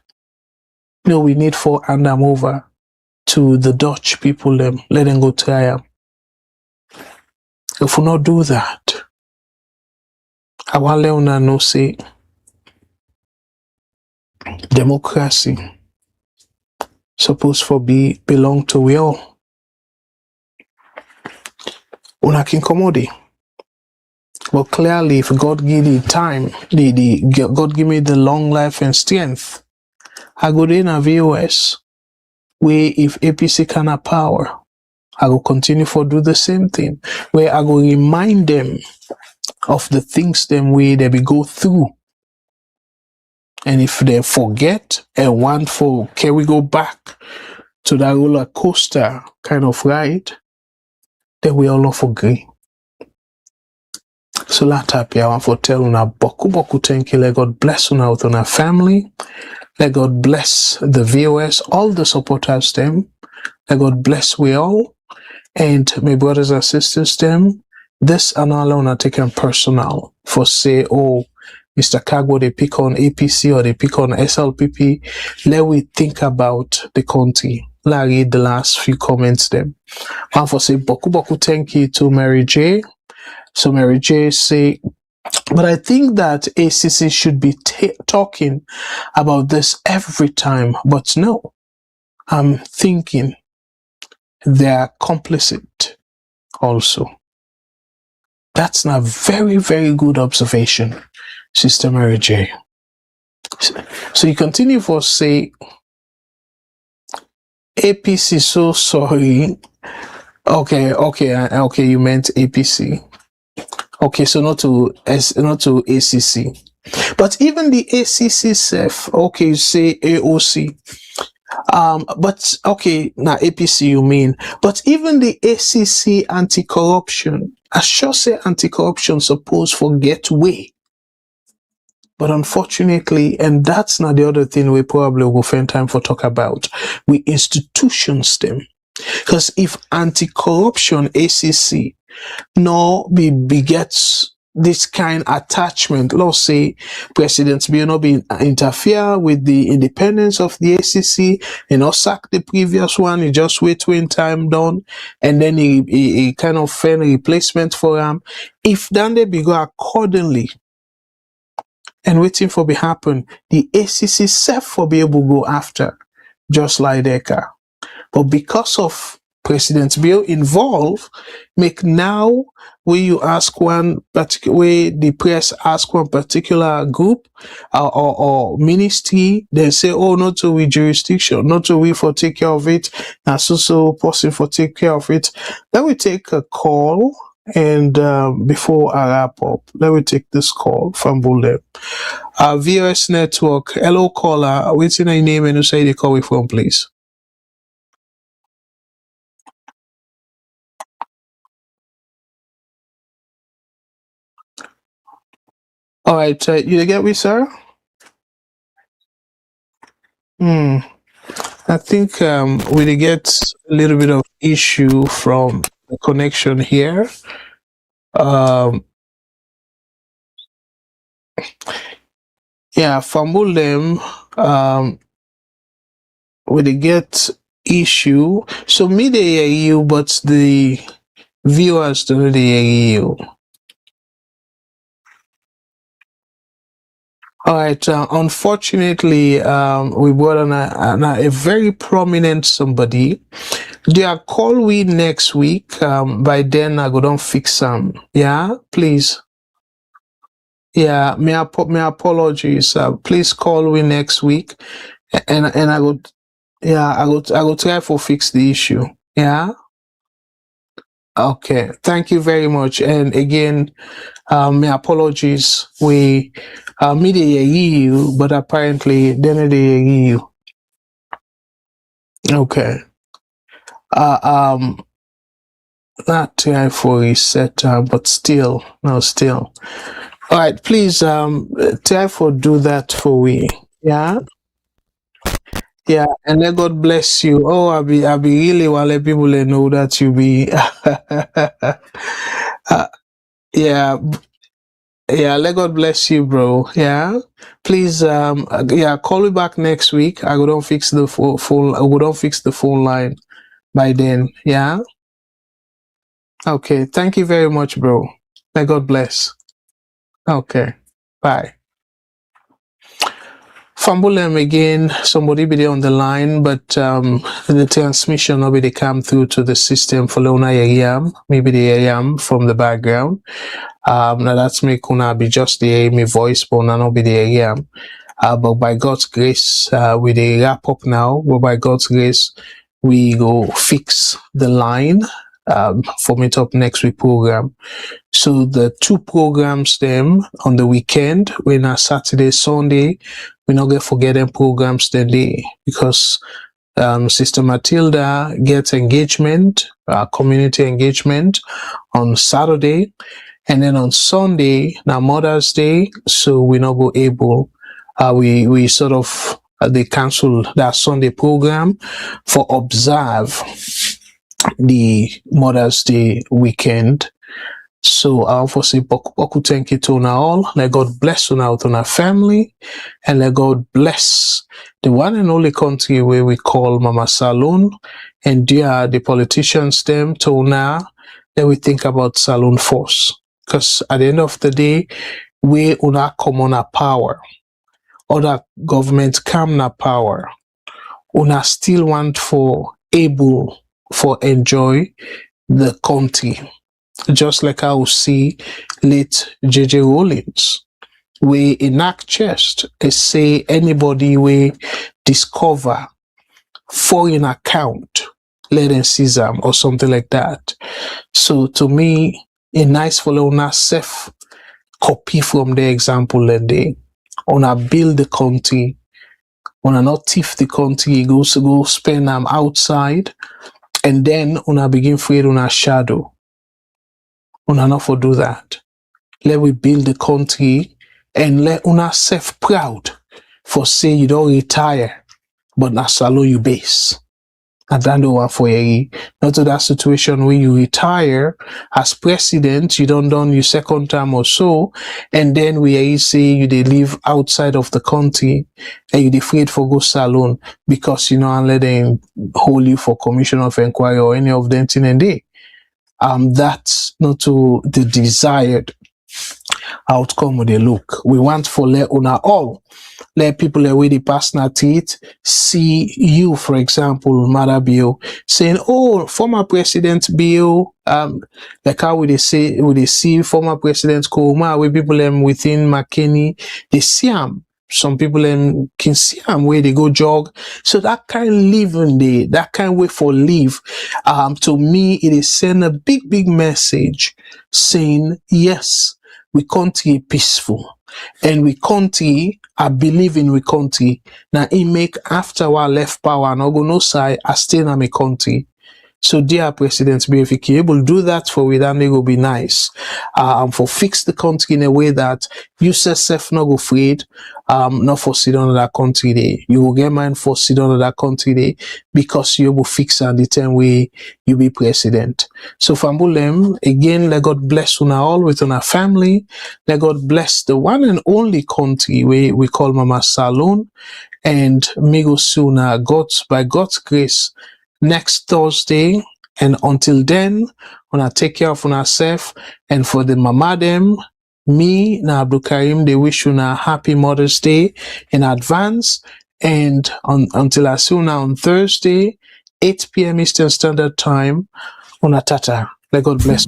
No, we need for hand them over to the Dutch people them, let them go try them. If we not do that, I want Leona no say democracy supposed for belong to we all. Una can commodity. But clearly, if God give the time, God give me the long life and strength, I go in a VOS, where if APC can have power, I will continue for do the same thing, where I will remind them of the things them way they be go through. And if they forget and want for, can we go back to that roller coaster kind of ride, then we all not agree. So that happy, I want to tell una boku thank you. Let God bless una with una family. Let God bless the VOS, all the supporters them. Let God bless we all. And my brothers and sisters them. This and all una taken personal for say, oh, Mr. Kagbo, they pick on APC or they pick on SLPP. Let we think about the country. Let read the last few comments them. One for say boku thank you to Mary J. So Mary J say, but I think that ACC should be talking about this every time. But no, I'm thinking they're complicit also. That's a very, very good observation, Sister Mary J. So you continue for say, APC so sorry. Okay, you meant APC. Okay, so not to ACC. But even the ACC self, okay, you say AOC. But okay, now APC you mean. But even the ACC anti-corruption, I sure say anti-corruption supposed for get way. But unfortunately, and that's not the other thing we probably will spend time for talk about, we institutions them. Because if anti-corruption ACC no begets this kind of attachment, let's say President Bill not be interfere with the independence of the ACC, not sack the previous one, he just wait when time done, and then he kind of find a replacement for him. If then they be go accordingly and waiting for be happen, the ACC self for be able to go after, just like Deka. But because of President Bill involved, make now where you ask one particular way, the press ask one particular group or ministry, they say, oh, not to we jurisdiction, not to we for take care of it, and so person for take care of it. Let me take a call, and before I wrap up, let me take this call from Bulldem. VOS Network, hello caller, what's your name and you say they call me from, please? All right, you get me, sir? I think we get a little bit of issue from the connection here. Yeah, fumble them. We get issue. So me they hear you, but the Viewers to the you. All right. Unfortunately, we brought on a very prominent somebody. They are call we next week. By then I go don't fix some. Yeah, please. Yeah, my apologies. Please call we next week, and I would. Yeah, I would try for fix the issue. Yeah. Okay. Thank you very much. And again, my apologies. We media you, but apparently they not you. Okay. Not try for reset, but still, no, still. All right, please, try for do that for we. Yeah. Yeah, and let God bless you. Oh, I'll be really want let people know that you be. Yeah, yeah. Let God bless you, bro. Yeah, please. Yeah, call me back next week. I go don't fix the full. I go don't fix the phone line by then. Yeah. Okay. Thank you very much, bro. Let God bless. Okay. Bye. Fumble them again. Somebody be there on the line, but the transmission will be they come through to the system for Lona Yam, maybe the Yam from the background. Now that's me kuna be just the me voice, but now be the Yam. But by God's grace, we they wrap up now. But by God's grace, we go fix the line. For Meet Up Next Week program. So the two programs them on the weekend, when a Saturday, Sunday, we not gonna forget them programs the day because Sister Matilda gets engagement, community engagement on Saturday, and then on Sunday, now Mother's Day, so we not go able. We sort of they cancel that Sunday program for observe the Mother's Day weekend. So I want to say Boku thank you to all. Let God bless you out on our family, and let God bless the one and only country where we call Mama Salone, and dear the politicians them to now that we think about Salone force. Because at the end of the day, we una common a power. Other government come na power. Una still want for able for enjoy the country. Just like I will see late J.J. Rollins. We enact chest and say anybody we discover foreign account, let them seize them or something like that. So to me, a nice follow on self copy from the example that they on build the country, on not thief the country, go spend them outside, and then on begin afraid on a shadow. Una not for do that. Let we build the country and let una self proud for say you don't retire, but na Salone you base. And that one for you. Not to that situation where you retire as president, you don't done your second term or so, and then we say you they live outside of the country and you they afraid for go Salone because you know and let them hold you for commission of inquiry or any of them thing and they. That's not to the desired outcome of the look. We want for let una all, let people away the personal teeth see you, for example, Mother Bill, saying, oh, former President Bill, like how would they see former President Koma, where people within McKinney, they see them. Some people can see them where they go jog. So that kind of living that kind of way for live, to me, it is send a big message saying, yes, we country peaceful. And we country, I believe in we country. Now it make after our left power and go no side, I stay in my country. So dear President, if you can able to do that for we, then it will be nice. For fix the country in a way that you yourself not go afraid, not for sit on that country day. You will get mine for sit on that country day because you will fix and the time way you be president. So Fambulem, again, let God bless una all with our family. Let God bless the one and only country we call Mama Salone, and may go sooner by God's grace. Next Thursday, And until then, una take care of una self. And for the mama them, me, na Abdul Karim, they wish you a happy Mother's Day in advance. And until I see you on Thursday, 8 p.m. Eastern Standard Time, una tata. Let God bless.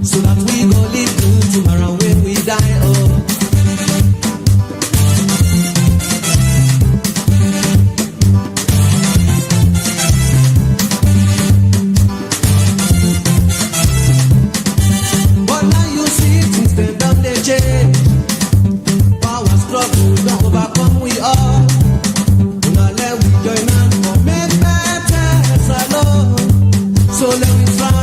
So that we go live good tomorrow when we die. Oh. But now you see things they done they change. Power struggle don't overcome we all. Now let we join and make better salone. So let we try.